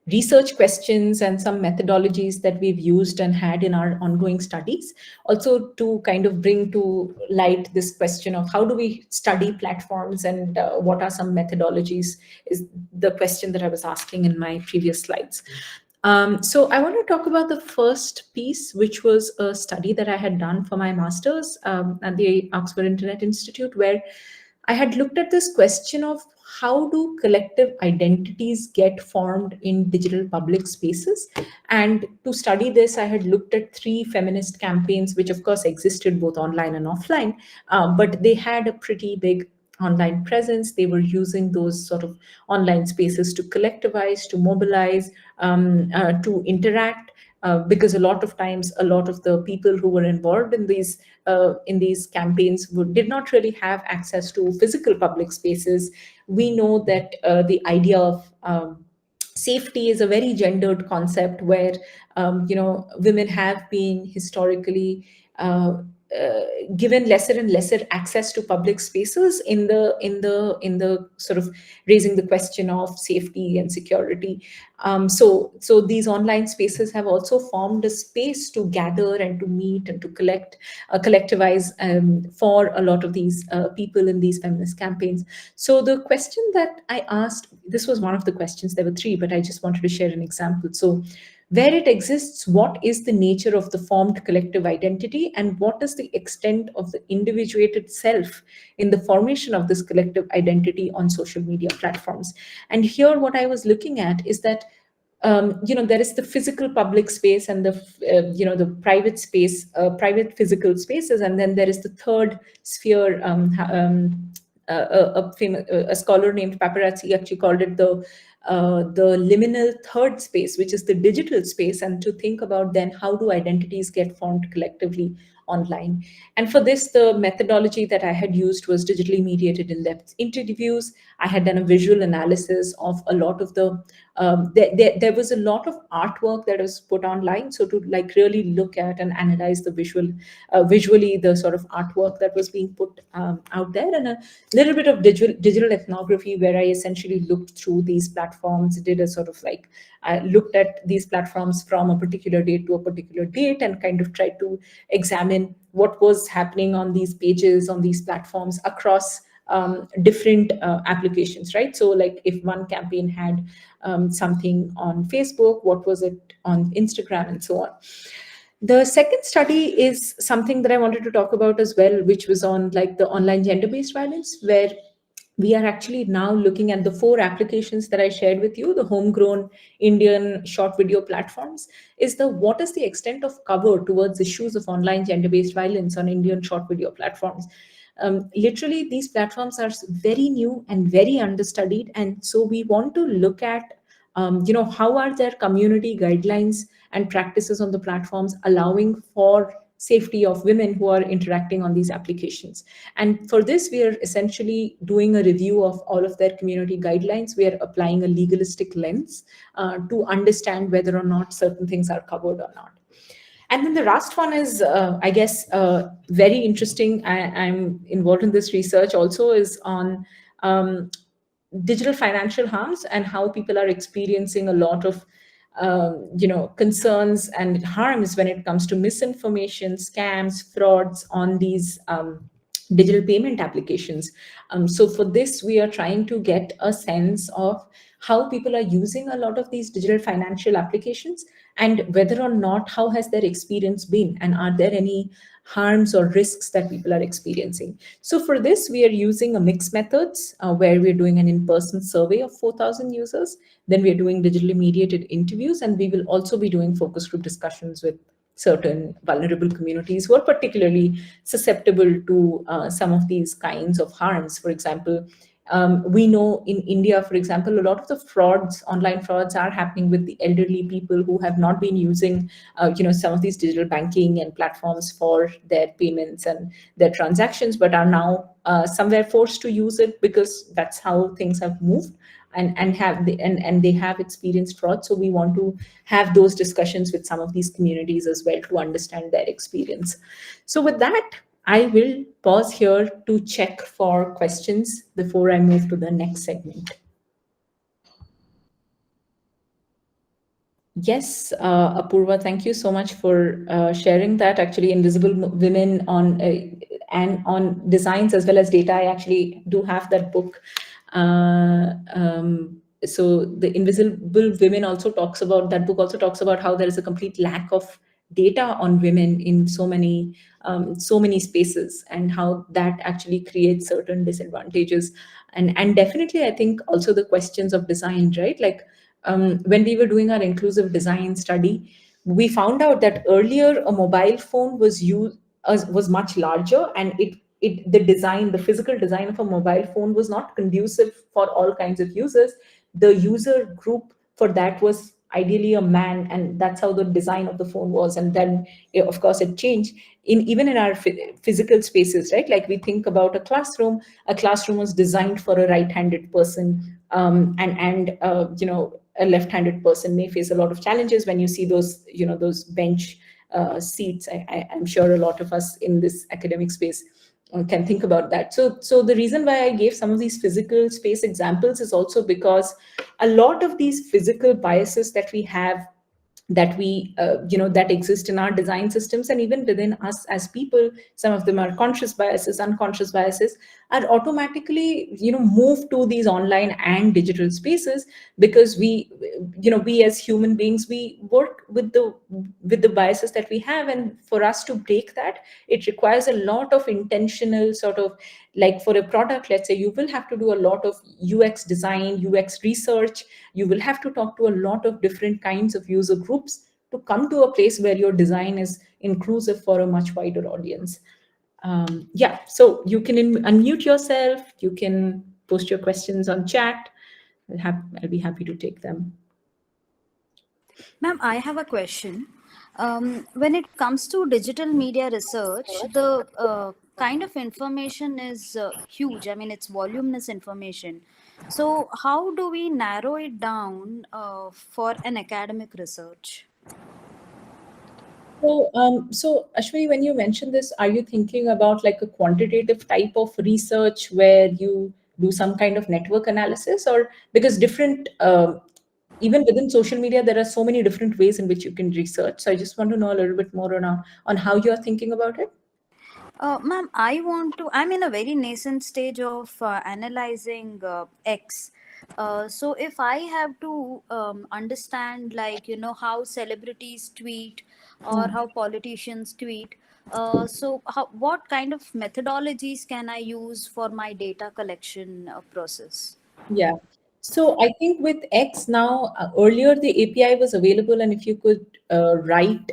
research questions and some methodologies that we've used and had in our ongoing studies, also to kind of bring to light this question of how do we study platforms, and what are some methodologies, is the question that I was asking in my previous slides. So I want to talk about the first piece, which was a study that I had done for my master's at the Oxford Internet Institute, where I had looked at this question of how do collective identities get formed in digital public spaces. And to study this, I had looked at 3 feminist campaigns, which of course existed both online and offline, but they had a pretty big online presence. They were using those sort of online spaces to collectivize, to mobilize, to interact. Because a lot of times, a lot of the people who were involved in these campaigns did not really have access to physical public spaces. We know that the idea of safety is a very gendered concept, where women have been historically given lesser and lesser access to public spaces in the sort of raising the question of safety and security. So these online spaces have also formed a space to gather and to meet and to collectivize for a lot of these people in these feminist campaigns. So the question that I asked, this was one of the questions, there were 3, but I just wanted to share an example. So where it exists, what is the nature of the formed collective identity, and what is the extent of the individuated self in the formation of this collective identity on social media platforms? And here what I was looking at is that there is the physical public space and the private space, private physical spaces, and then there is the third sphere. A scholar named Paparazzi actually called it the liminal third space, which is the digital space, and to think about then how do identities get formed collectively online. And for this, the methodology that I had used was digitally mediated in-depth interviews. I had done a visual analysis of a lot of there was a lot of artwork that was put online. So to like really look at and analyze the visually the sort of artwork that was being put out there, and a little bit of digital ethnography, where I essentially looked through these platforms, did a sort of like, I looked at these platforms from a particular date to a particular date, and kind of tried to examine what was happening on these pages, on these platforms across different applications, right? So like if one campaign had something on Facebook, what was it on Instagram, and so on. The second study is something that I wanted to talk about as well, which was on like the online gender-based violence, where we are actually now looking at the 4 applications that I shared with you, the homegrown Indian short video platforms, what is the extent of cover towards issues of online gender-based violence on Indian short video platforms. Literally, these platforms are very new and very understudied, and so we want to look at how are their community guidelines and practices on the platforms allowing for safety of women who are interacting on these applications. And for this, we are essentially doing a review of all of their community guidelines. We are applying a legalistic lens to understand whether or not certain things are covered or not. And then the last one is, I guess, very interesting. I'm involved in this research also, is on digital financial harms and how people are experiencing a lot of concerns and harms when it comes to misinformation, scams, frauds on these digital payment applications. So for this, we are trying to get a sense of how people are using a lot of these digital financial applications, and whether or not, how has their experience been, and are there any harms or risks that people are experiencing. So for this, we are using a mixed methods, where we're doing an in-person survey of 4,000 users. Then we are doing digitally mediated interviews, and we will also be doing focus group discussions with certain vulnerable communities who are particularly susceptible to some of these kinds of harms. For example, we know in India, for example, a lot of the frauds, online frauds, are happening with the elderly people who have not been using, some of these digital banking and platforms for their payments and their transactions, but are now somewhere forced to use it because that's how things have moved. And they have experienced fraud. So we want to have those discussions with some of these communities as well to understand their experience. So with that, I will pause here to check for questions before I move to the next segment. Yes, Apurva, thank you so much for sharing that. Actually, Invisible Women on and on designs as well as data. I actually do have that book. So the Invisible Women also talks about, that book also talks about how there is a complete lack of data on women in so many spaces, and how that actually creates certain disadvantages. And definitely, I think also the questions of design, right? Like, when we were doing our inclusive design study, we found out that earlier a mobile phone was used was much larger, and the design, the physical design of a mobile phone was not conducive for all kinds of users. The user group for that was ideally a man, and that's how the design of the phone was. And then, of course, it changed even in our physical spaces, right? Like, we think about a classroom was designed for a right-handed person, and a left-handed person may face a lot of challenges when you see those bench seats. I'm sure a lot of us in this academic space can think about that. So the reason why I gave some of these physical space examples is also because a lot of these physical biases that we have, that exist in our design systems, and even within us as people, some of them are conscious biases, unconscious biases, are automatically moved to these online and digital spaces, because we as human beings, we work with the biases that we have. And for us to break that, it requires a lot of intentional sort of, like, for a product, let's say, you will have to do a lot of UX design, UX research. You will have to talk to a lot of different kinds of user groups to come to a place where your design is inclusive for a much wider audience. Yeah, so you can unmute yourself. You can post your questions on chat. I'll be happy to take them. Ma'am, I have a question. When it comes to digital media research, the kind of information is huge. I mean, it's voluminous information. So, how do we narrow it down for an academic research? So Ashwini, when you mention this, are you thinking about like a quantitative type of research where you do some kind of network analysis, or because different, even within social media, there are so many different ways in which you can research. So I just want to know a little bit more on how you're thinking about it. Ma'am, I'm in a very nascent stage of analyzing X. So if I have to understand, like, how celebrities tweet or how politicians tweet, what kind of methodologies can I use for my data collection process? Yeah. So I think with X now, earlier the API was available, and if you could write,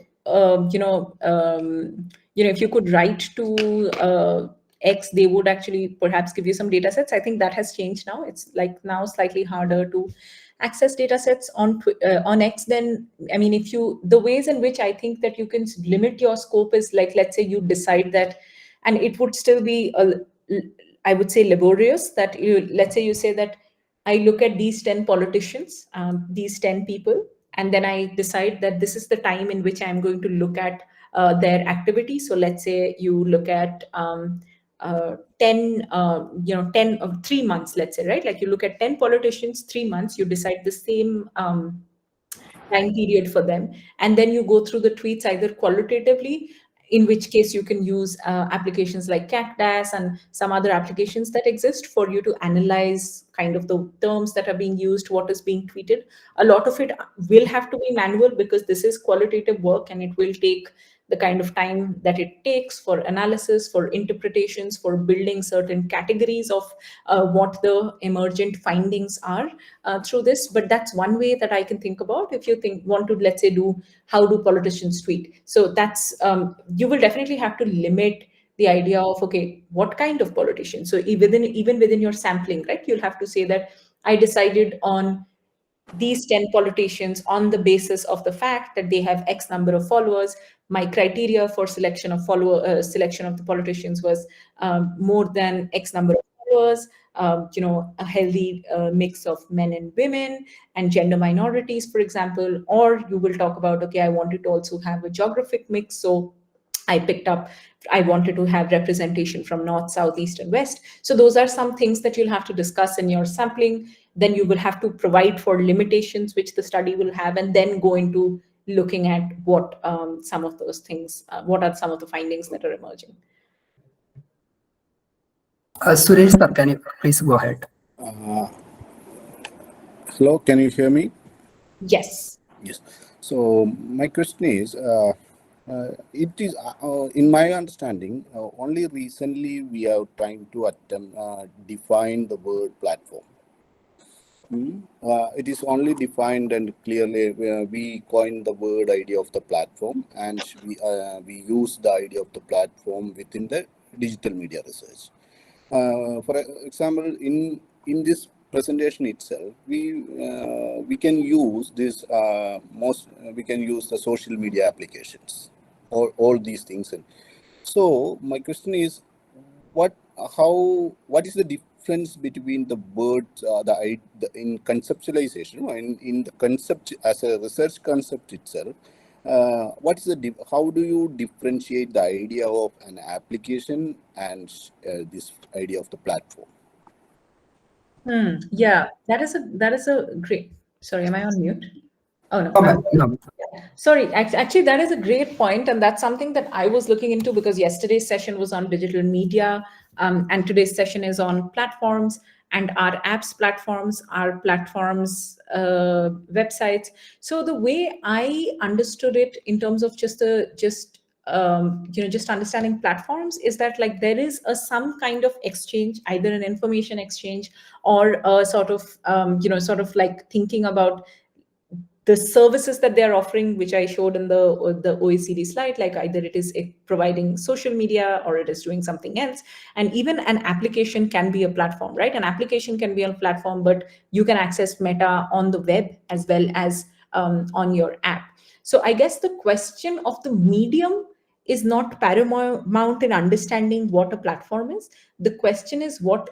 if you could write to X, they would actually perhaps give you some data sets. I think that has changed now. It's like now slightly harder to access data sets on X. Then, I mean, if you, the ways in which I think that you can limit your scope is like, let's say you decide that, and it would still be, I would say, laborious, that you, let's say you say that I look at these 10 politicians, these 10 people, and then I decide that this is the time in which I'm going to look at their activity. So let's say you look at 10, 10 of 3 months, let's say, right? Like you look at 10 politicians, 3 months, you decide the same time period for them. And then you go through the tweets either qualitatively, in which case you can use applications like Cactus and some other applications that exist for you to analyze kind of the terms that are being used, what is being tweeted. A lot of it will have to be manual because this is qualitative work, and it will take the kind of time that it takes for analysis, for interpretations, for building certain categories of what the emergent findings are through this. But that's one way that I can think about. If you want to, let's say, do how do politicians tweet, so that's you will definitely have to limit the idea of, okay, what kind of politician. So even within your sampling, right, you'll have to say that I decided on these 10 politicians on the basis of the fact that they have X number of followers. My criteria for selection of selection of the politicians was more than X number of followers, a healthy mix of men and women and gender minorities, for example. Or you will talk about, okay, I wanted to also have a geographic mix. So I wanted to have representation from North, South, East, and West. So those are some things that you'll have to discuss in your sampling. Then you will have to provide for limitations which the study will have, and then go into looking at what some of those things, what are some of the findings that are emerging. Suresh sir, can you please go ahead? Hello, can you hear me? Yes. Yes. So my question is, it is, in my understanding, only recently we are trying to attempt define the word platform. It is only defined and clearly we coined the word idea of the platform, and we use the idea of the platform within the digital media research. For example, in this presentation itself, we can use this we can use the social media applications, all these things. And so my question is, what is the difference between the words, in conceptualization, in the concept as a research concept itself? What is how do you differentiate the idea of an application and this idea of the platform? Yeah, that is a great. Sorry, am I on mute? Oh no. No. Sorry, actually, that is a great point, and that's something that I was looking into because yesterday's session was on digital media, and today's session is on platforms and our apps platforms, our platforms websites. So the way I understood it in terms of just understanding platforms is that like there is some kind of exchange, either an information exchange or a sort of like thinking about the services that they're offering, which I showed in the OECD slide, like either it is providing social media or it is doing something else. And even an application can be a platform, right? An application can be a platform, but you can access Meta on the web as well as on your app. So I guess the question of the medium is not paramount in understanding what a platform is. The question is what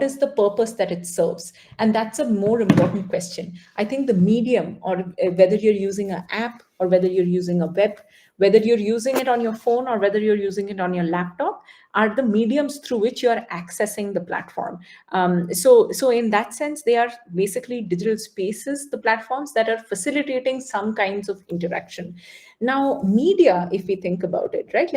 is the purpose that it serves, and that's a more important question. I think the medium, or whether you're using an app or whether you're using a web, whether you're using it on your phone or whether you're using it on your laptop, are the mediums through which you are accessing the platform. So in that sense, they are basically digital spaces, the platforms that are facilitating some kinds of interaction. Now, media, if we think about it, right,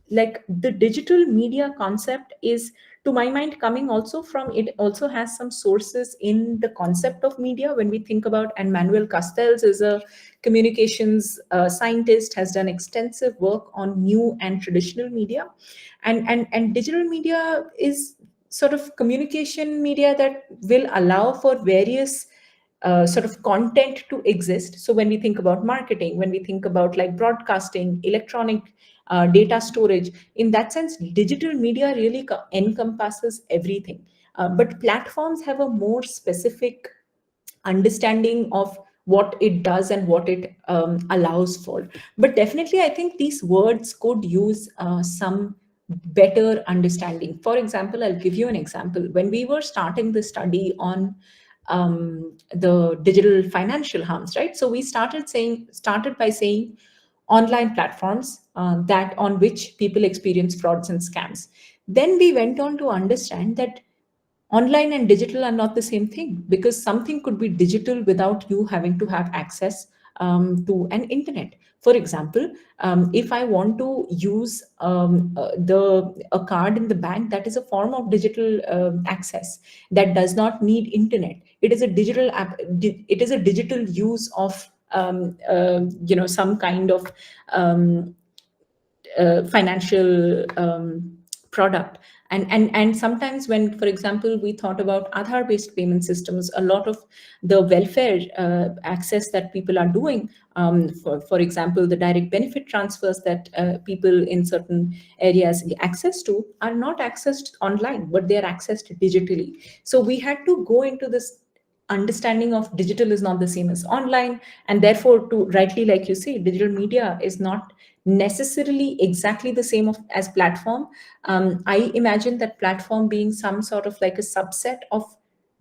like the digital media concept is, to my mind, coming also from, it also has some sources in the concept of media. When we think about, and Manuel Castells is a communications scientist, has done extensive work on new and traditional media, and digital media is sort of communication media that will allow for various sort of content to exist. So when we think about marketing, when we think about like broadcasting, electronic data storage. In that sense, digital media really encompasses everything. But platforms have a more specific understanding of what it does and what it allows for. But definitely, I think these words could use some better understanding. For example, I'll give you an example. When we were starting the study on the digital financial harms, right? So we started by saying online platforms that on which people experience frauds and scams. Then we went on to understand that online and digital are not the same thing, because something could be digital without you having to have access to an internet. For example, if I want to use a card in the bank, that is a form of digital access that does not need internet. It is a digital it is a digital use of some kind of financial product. And sometimes when, for example, we thought about Aadhaar based payment systems, a lot of the welfare access that people are doing, for example, the direct benefit transfers that people in certain areas get access to, are not accessed online, but they are accessed digitally. So we had to go into this understanding of digital is not the same as online, and therefore, to rightly, like you say, digital media is not necessarily exactly the same as platform. I imagine that platform being some sort of like a subset of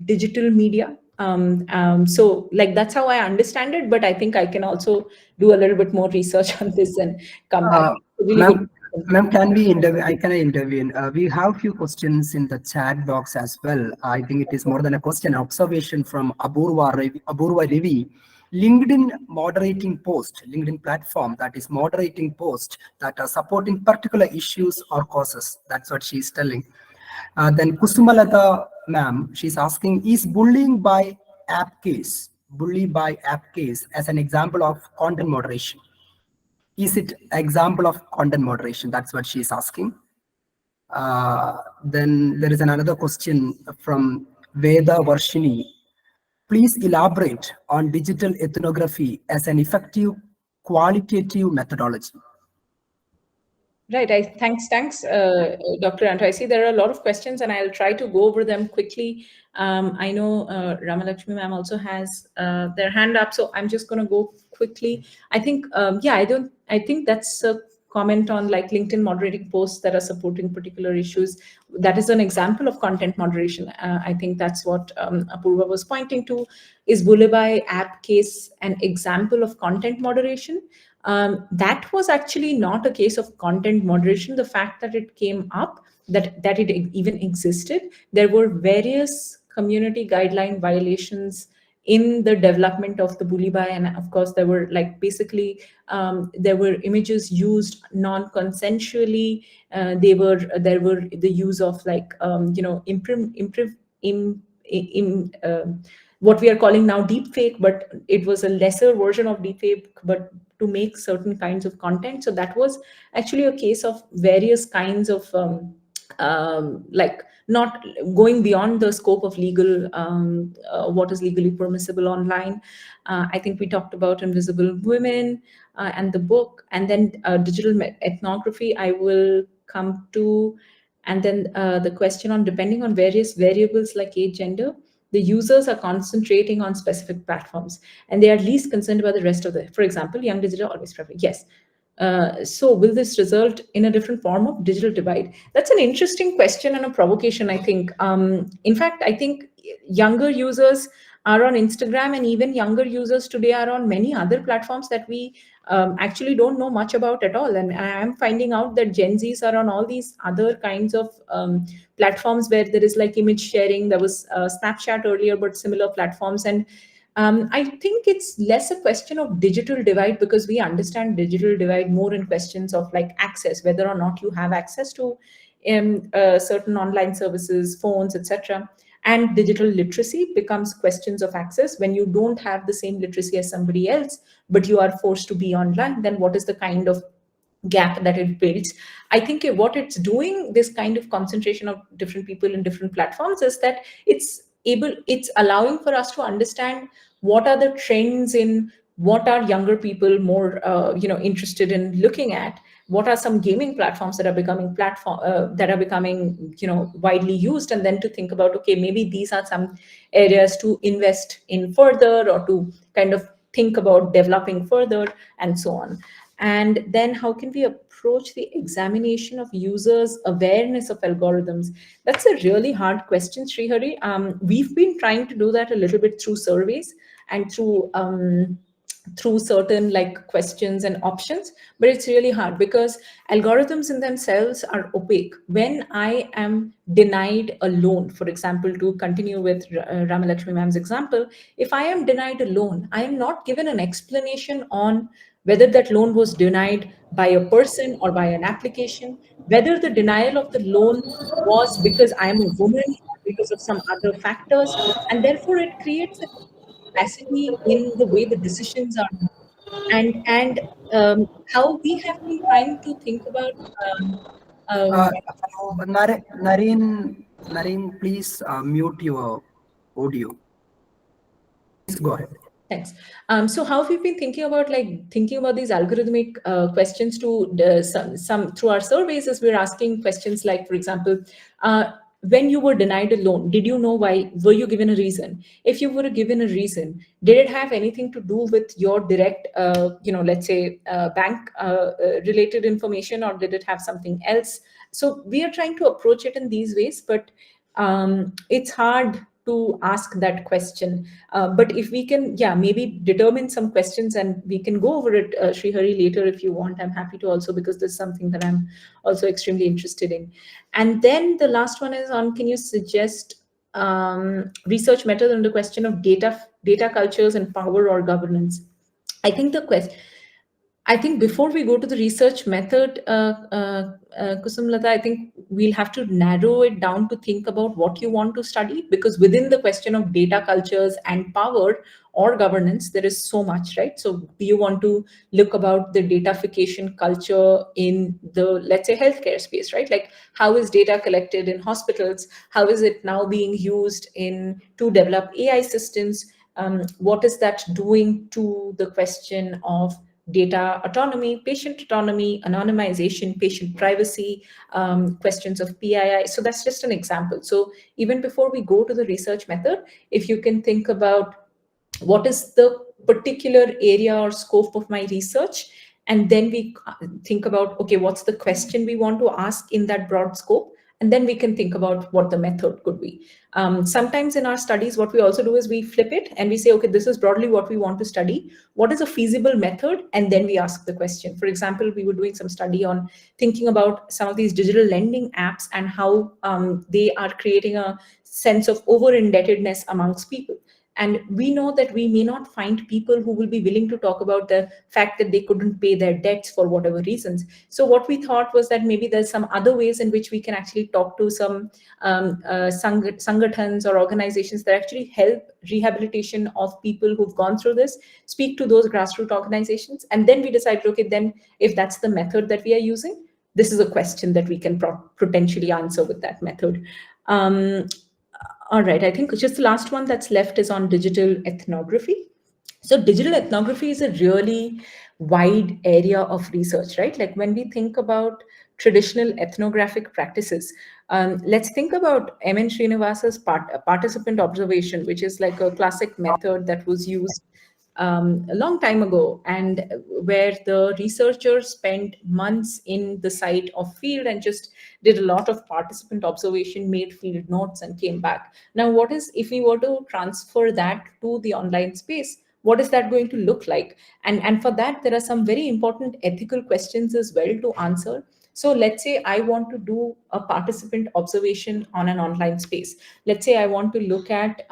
digital media. So like that's how I understand it, but I think I can also do a little bit more research on this and come back. Really good. Ma'am, can we intervene? Can I intervene? We have few questions in the chat box as well. I think it is more than a question, observation from Apurva Ravi. LinkedIn moderating post, LinkedIn platform that is moderating post that are supporting particular issues or causes. That's what she's telling. Then Kusumalata ma'am, she's asking, is bullying by app case as an example of content moderation? Is it example of content moderation? That's what she's asking. Then there is another question from Veda Varshini. Please elaborate on digital ethnography as an effective qualitative methodology. Right. Thanks, Dr. Ant. I see there are a lot of questions, and I'll try to go over them quickly. I know Ramalakshmi ma'am also has their hand up, so I'm just going to go quickly. I think, I think that's a comment on like LinkedIn moderating posts that are supporting particular issues. That is an example of content moderation. I think that's what Apurva was pointing to. Is Bulibai app case an example of content moderation? That was actually not a case of content moderation. The fact that it came up, that it even existed, there were various community guideline violations in the development of the Bulibai, and of course there were like basically there were images used non-consensually. There were the use of like what we are calling now deepfake, but it was a lesser version of deepfake, but to make certain kinds of content. So that was actually a case of various kinds of like not going beyond the scope of legal, what is legally permissible online. I think we talked about Invisible Women and the book, and then digital ethnography I will come to. And then the question on depending on various variables like age, gender, the users are concentrating on specific platforms and they are least concerned about the rest of the, for example, young digital always prefer. Yes. So will this result in a different form of digital divide? That's an interesting question and a provocation, I think. In fact, I think younger users are on Instagram, and even younger users today are on many other platforms that we actually don't know much about at all. And I am finding out that Gen Zs are on all these other kinds of platforms where there is like image sharing. There was Snapchat earlier, but similar platforms. And I think it's less a question of digital divide, because we understand digital divide more in questions of like access, whether or not you have access to certain online services, phones, etc. And digital literacy becomes questions of access. When you don't have the same literacy as somebody else, but you are forced to be online, then what is the kind of gap that it builds? I think what it's doing, this kind of concentration of different people in different platforms, is that it's allowing for us to understand what are the trends in what are younger people more interested in looking at. what are some gaming platforms that are becoming widely used, and then to think about, okay, maybe these are some areas to invest in further, or to kind of think about developing further, and so on. And then how can we approach the examination of users' awareness of algorithms? That's a really hard question, Srihari. We've been trying to do that a little bit through surveys and through certain like questions and options, but it's really hard because algorithms in themselves are opaque. When I am denied a loan, for example, to continue with Ramalakshmi ma'am's example, if I am denied a loan, I am not given an explanation on whether that loan was denied by a person or by an application, whether the denial of the loan was because I am a woman or because of some other factors, and therefore it creates a capacity in the way the decisions are made. And how we have been trying to think about um, Nareen, please mute your audio. Please go ahead. Thanks. So how have we been thinking about these algorithmic questions to some through our surveys? Is we're asking questions like, for example, when you were denied a loan, did you know why? Were you given a reason? If you were given a reason, did it have anything to do with your direct, let's say, bank related information, or did it have something else? So we are trying to approach it in these ways, but it's hard to ask that question. But if we can, maybe determine some questions, and we can go over it, Srihari, later if you want. I'm happy to also, because this is something that I'm also extremely interested in. And then the last one is on, can you suggest research method on the question of data cultures and power or governance? I think before we go to the research method, Kusumlata, I think we'll have to narrow it down to think about what you want to study, because within the question of data cultures and power or governance, there is so much, right? So do you want to look about the datafication culture in the, let's say, healthcare space, right? Like, how is data collected in hospitals? How is it now being used to develop AI systems? What is that doing to the question of data autonomy, patient autonomy, anonymization, patient privacy, questions of PII? So that's just an example. So even before we go to the research method, if you can think about what is the particular area or scope of my research, and then we think about, okay, what's the question we want to ask in that broad scope, and then we can think about what the method could be. Sometimes in our studies, what we also do is we flip it and we say, okay, this is broadly what we want to study. What is a feasible method? And then we ask the question. For example, we were doing some study on thinking about some of these digital lending apps and how they are creating a sense of over-indebtedness amongst people. And we know that we may not find people who will be willing to talk about the fact that they couldn't pay their debts for whatever reasons. So what we thought was that maybe there's some other ways in which we can actually talk to some sangatans or organizations that actually help rehabilitation of people who've gone through this, speak to those grassroots organizations. And then we decided, okay, then if that's the method that we are using, this is a question that we can potentially answer with that method. All right, I think just the last one that's left is on digital ethnography. So digital ethnography is a really wide area of research, right? Like when we think about traditional ethnographic practices, let's think about M.N. Srinivasa's participant observation, which is like a classic method that was used a long time ago, and where the researchers spent months in the site of field and just did a lot of participant observation, made field notes, and came back. Now, what is, if we were to transfer that to the online space, what is that going to look like? And for that, there are some very important ethical questions as well to answer. So let's say I want to do a participant observation on an online space. Let's say I want to look at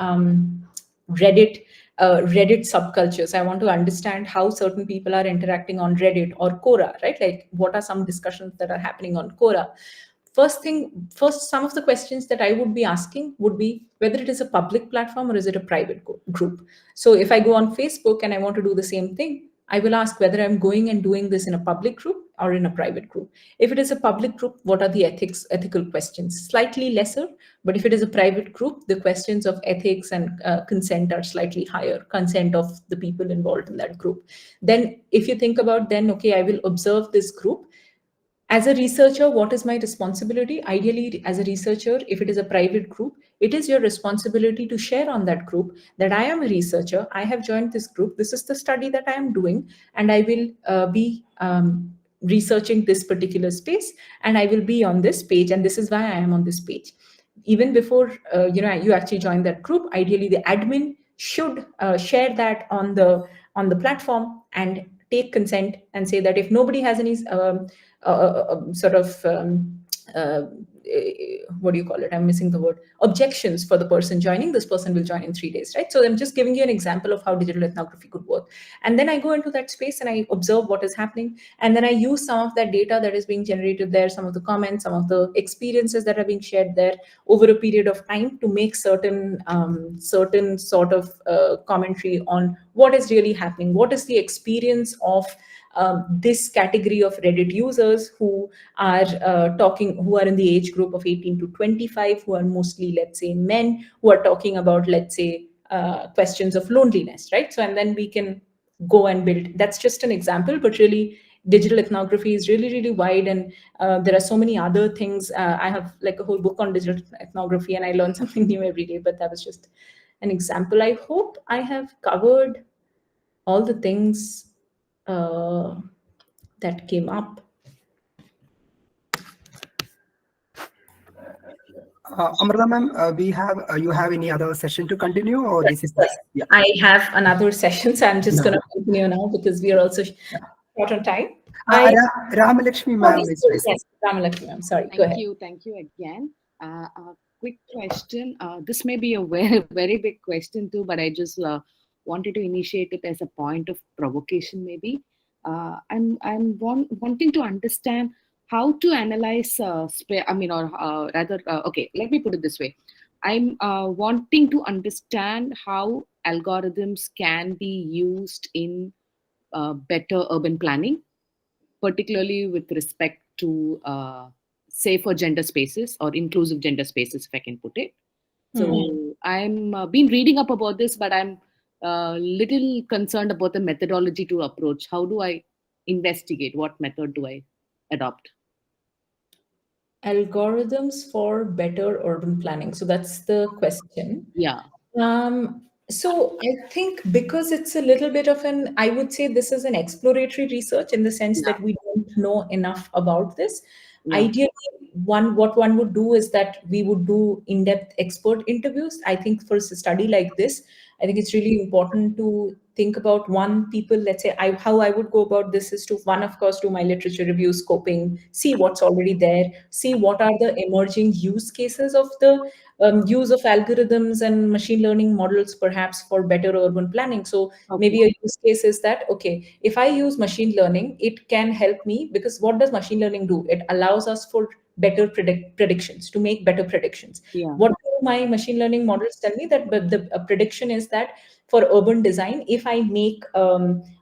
Reddit subcultures. I want to understand how certain people are interacting on Reddit or Quora, right? Like, what are some discussions that are happening on Quora? First, some of the questions that I would be asking would be whether it is a public platform or is it a private group. So if I go on Facebook and I want to do the same thing, I will ask whether I'm going and doing this in a public group or in a private group. If it is a public group, what are the ethical questions? Slightly lesser, but if it is a private group, the questions of ethics and consent are slightly higher, consent of the people involved in that group. Then if you think about then, okay, I will observe this group. As a researcher, what is my responsibility? Ideally, as a researcher, if it is a private group, it is your responsibility to share on that group that I am a researcher, I have joined this group, this is the study that I am doing, and I will be researching this particular space, and I will be on this page, and this is why I am on this page. Even before you actually join that group, ideally the admin should share that on the platform and take consent and say that if nobody has any sort of what do you call it? I'm missing the word. Objections for the person joining. This person will join in 3 days, right? So I'm just giving you an example of how digital ethnography could work. And then I go into that space and I observe what is happening. And then I use some of that data that is being generated there, some of the comments, some of the experiences that are being shared there over a period of time to make certain sort of commentary on what is really happening, what is the experience of this category of Reddit users who are who are in the age group of 18 to 25, who are mostly, let's say, men, who are talking about, let's say, questions of loneliness, right? So, and then we can go and build. That's just an example, but really, digital ethnography is really, really wide, and there are so many other things. I have like a whole book on digital ethnography, and I learn something new every day. But that was just an example. I hope I have covered all the things that came up. Amrita ma'am, we have you have any other session to continue, or this is yeah. I have another session, so I'm just going to continue now because we are also short on time. Ramalakshmi ma'am is yes, Ramalakshmi ma'am. Sorry, go ahead. Thank you again. A quick question. This may be a very, very big question too, but I just wanted to initiate it as a point of provocation, maybe. I'm wanting to understand how to analyze, okay, let me put it this way. I'm wanting to understand how algorithms can be used in better urban planning, particularly with respect to safer gender spaces or inclusive gender spaces, if I can put it. So I'm been reading up about this, but I'm little concerned about the methodology to approach. How do I investigate? What method do I adopt? Algorithms for better urban planning. So that's the question. Yeah. So I think because it's a little bit of I would say this is an exploratory research in the sense that we don't know enough about this. Yeah. Ideally, what one would do is that we would do in-depth expert interviews. I think for a study like this, I think it's really important to think about people, let's say, how I would go about this is to, one, of course, do my literature review, scoping, see what's already there, see what are the emerging use cases of the use of algorithms and machine learning models, perhaps for better urban planning. So maybe a use case is that, okay, if I use machine learning, it can help me, because what does machine learning do? It allows us for better predictions, to make better predictions. Yeah. What do my machine learning models tell me? That the prediction is that for urban design, if I make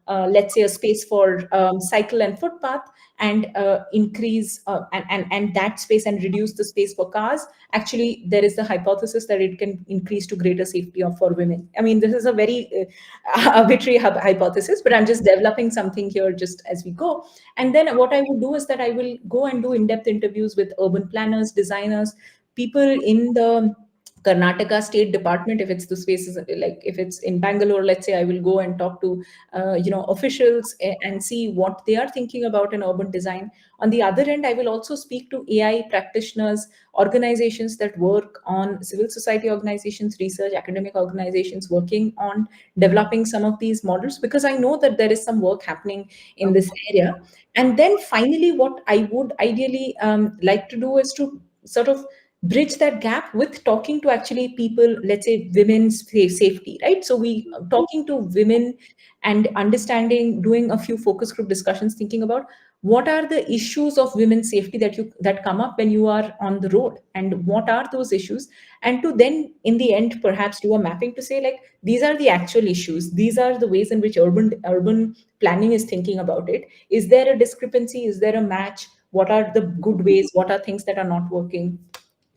let's say a space for cycle and footpath, and increase and that space, and reduce the space for cars, actually there is the hypothesis that it can increase to greater safety for women. I mean, this is a very arbitrary hypothesis, but I'm just developing something here just as we go. And then what I will do is that I will go and do in-depth interviews with urban planners, designers, people in the Karnataka State Department. If it's the spaces, like if it's in Bangalore, let's say, I will go and talk to officials and see what they are thinking about in urban design. On the other end, I will also speak to AI practitioners, organizations that work on, civil society organizations, research academic organizations working on developing some of these models, because I know that there is some work happening in this area. And then finally, what I would ideally like to do is to sort of bridge that gap with talking to actually people, let's say women's safety, right? So we talking to women and understanding, doing a few focus group discussions, thinking about what are the issues of women's safety that come up when you are on the road, and what are those issues, and to then in the end perhaps do a mapping to say, like, these are the actual issues, these are the ways in which urban planning is thinking about it. Is there a discrepancy? Is there a match? What are the good ways? What are things that are not working?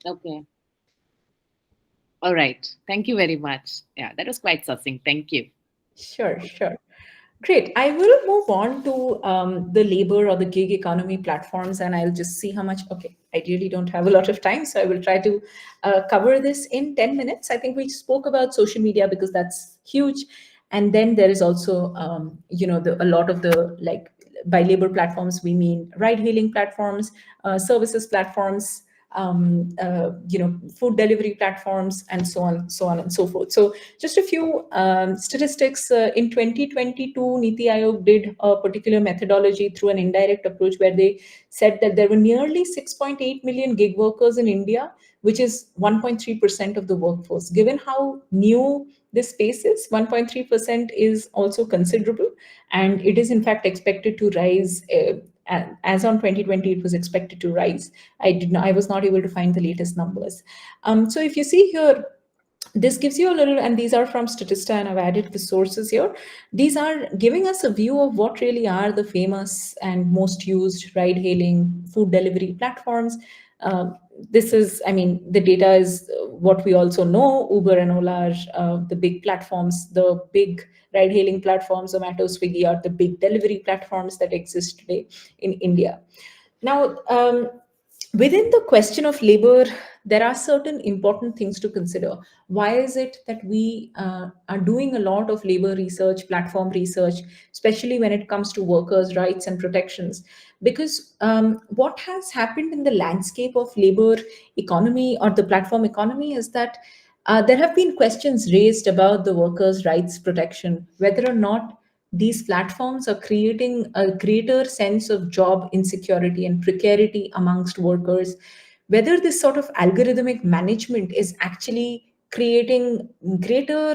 Okay. All right. Thank you very much. Yeah, that was quite succinct. Thank you. Sure. Great. I will move on to the labor or the gig economy platforms, and I'll just see how much. Okay, I really don't have a lot of time, so I will try to cover this in 10 minutes. I think we spoke about social media because that's huge. And then there is also, a lot of the, like, by labor platforms, we mean ride hailing platforms, services platforms, food delivery platforms, and so on and so forth. So just a few statistics. In 2022, Niti Aayog did a particular methodology through an indirect approach where they said that there were nearly 6.8 million gig workers in India, which is 1.3% of the workforce. Given how new this space is, 1.3% is also considerable, and it is in fact expected to rise. As on 2020, it was expected to rise. I was not able to find the latest numbers. So if you see here, this gives you a little, and these are from Statista, and I've added the sources here. These are giving us a view of what really are the famous and most used ride hailing food delivery platforms. This is, I mean, the data is what we also know. Uber and Ola are the big platforms, the big ride hailing platforms. Zomato, Swiggy are the big delivery platforms that exist today in India. Now, within the question of labor, there are certain important things to consider. Why is it that we are doing a lot of labor research, platform research, especially when it comes to workers' rights and protections? Because what has happened in the landscape of labor economy or the platform economy is that there have been questions raised about the workers' rights protection, whether or not these platforms are creating a greater sense of job insecurity and precarity amongst workers, whether this sort of algorithmic management is actually creating greater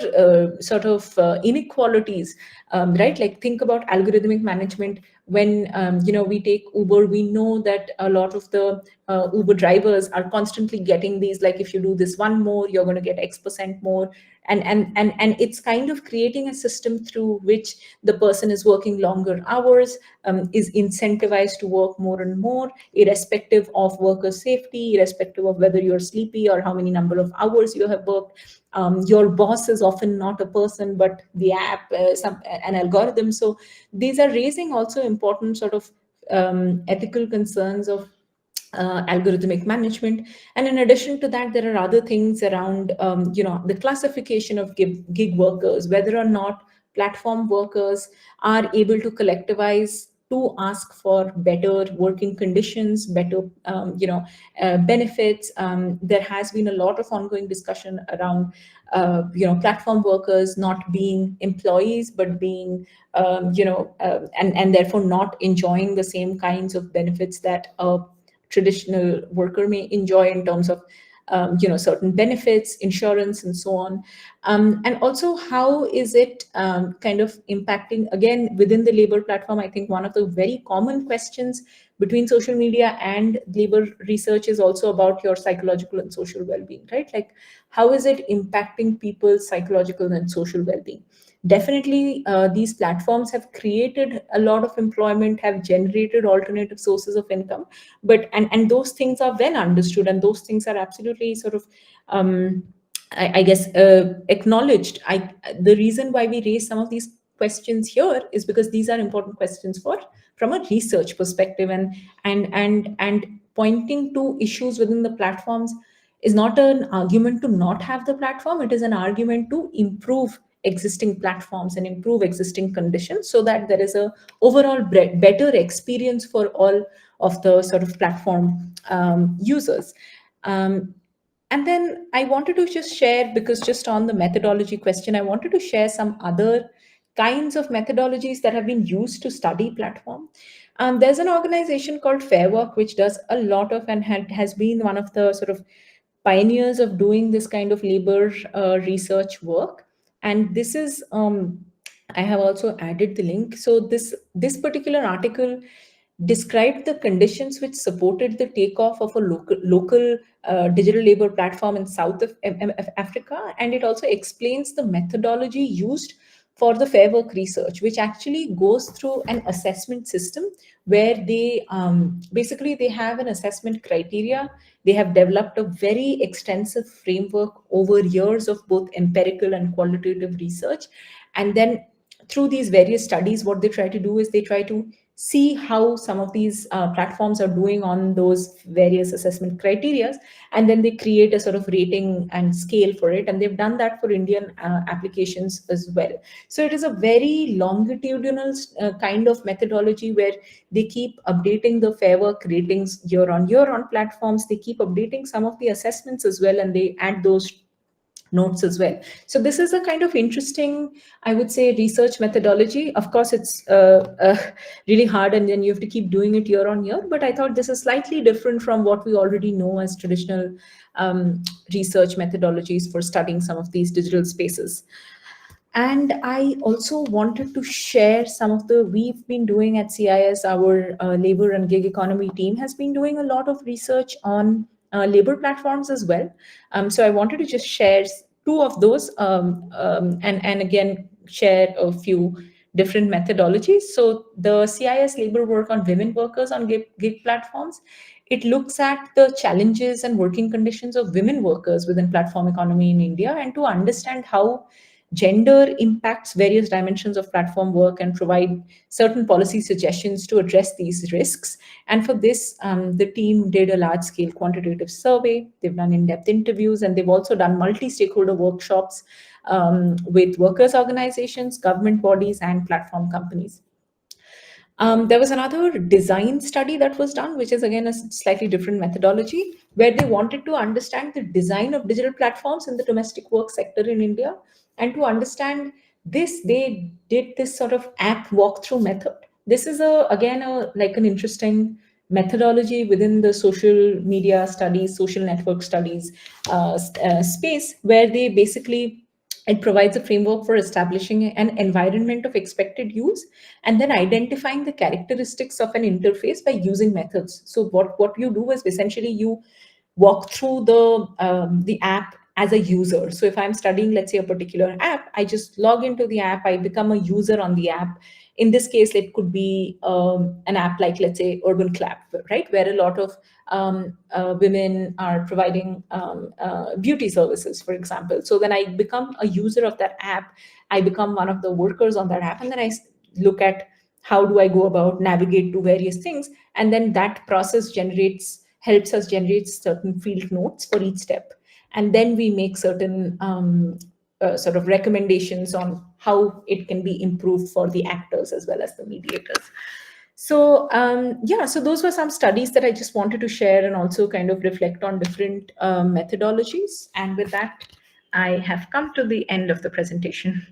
inequalities, right? Like, think about algorithmic management. When we take Uber, we know that a lot of the Uber drivers are constantly getting these, like, if you do this one more, you're going to get X% more, and it's kind of creating a system through which the person is working longer hours, is incentivized to work more and more, irrespective of worker safety, irrespective of whether you're sleepy or how many number of hours you have worked. Your boss is often not a person, but the app, an algorithm. So these are raising also important sort of ethical concerns of algorithmic management. And in addition to that, there are other things around the classification of gig workers, whether or not platform workers are able to collectivize to ask for better working conditions, better benefits. There has been a lot of ongoing discussion around platform workers not being employees but being and therefore not enjoying the same kinds of benefits that a traditional worker may enjoy in terms of certain benefits, insurance, and so on. And also, how is it kind of impacting, again, within the labor platform? I think one of the very common questions between social media and labor research is also about your psychological and social well-being, right? Like, how is it impacting people's psychological and social well-being? Definitely, these platforms have created a lot of employment, have generated alternative sources of income, but and those things are well understood, and those things are absolutely sort of I guess acknowledged. The reason why we raise some of these questions here is because these are important questions from a research perspective, and pointing to issues within the platforms is not an argument to not have the platform. It is an argument to improve existing platforms and improve existing conditions so that there is a overall better experience for all of the sort of platform users. And then I wanted to just share, because just on the methodology question, I wanted to share some other kinds of methodologies that have been used to study platform. There's an organization called Fair Work, which does a lot of and has been one of the sort of pioneers of doing this kind of labor research work. And this is, I have also added the link. So this particular article described the conditions which supported the takeoff of a local digital labor platform in south of Africa, and it also explains the methodology used for the Fair Work research, which actually goes through an assessment system where they basically they have an assessment criteria. They have developed a very extensive framework over years of both empirical and qualitative research, and then through these various studies, what they try to do is they try to see how some of these platforms are doing on those various assessment criteria, and then they create a sort of rating and scale for it. And they've done that for Indian applications as well. So it is a very longitudinal kind of methodology where they keep updating the Fair Work ratings year on year on platforms. They keep updating some of the assessments as well, and they add those notes as well. So this is a kind of interesting, I would say, research methodology. Of course, it's really hard, and then you have to keep doing it year on year. But I thought this is slightly different from what we already know as traditional research methodologies for studying some of these digital spaces. And I also wanted to share some of we've been doing at CIS, our labor and gig economy team has been doing a lot of research on labor platforms as well. So I wanted to just share two of those and again, share a few different methodologies. So the CIS labor work on women workers on gig platforms, it looks at the challenges and working conditions of women workers within platform economy in India, and to understand how gender impacts various dimensions of platform work and provide certain policy suggestions to address these risks. And for this, the team did a large-scale quantitative survey. They've done in-depth interviews, and they've also done multi-stakeholder workshops with workers' organizations, government bodies, and platform companies. There was another design study that was done, which is again a slightly different methodology, where they wanted to understand the design of digital platforms in the domestic work sector in India. And to understand this, they did this sort of app walkthrough method. This is again like an interesting methodology within the social media studies, social network studies space, where they basically, it provides a framework for establishing an environment of expected use and then identifying the characteristics of an interface by using methods. So what you do is essentially you walk through the app as a user. So if I'm studying, let's say, a particular app, I just log into the app, I become a user on the app. In this case, it could be an app like, let's say, Urban Clap, right, where a lot of women are providing beauty services, for example. So then I become a user of that app, I become one of the workers on that app, and then I look at how do I go about navigate to various things, and then that process helps us generate certain field notes for each step, and then we make certain sort of recommendations on how it can be improved for the actors as well as the mediators. So yeah, so those were some studies that I just wanted to share and also kind of reflect on different methodologies. And with that, I have come to the end of the presentation.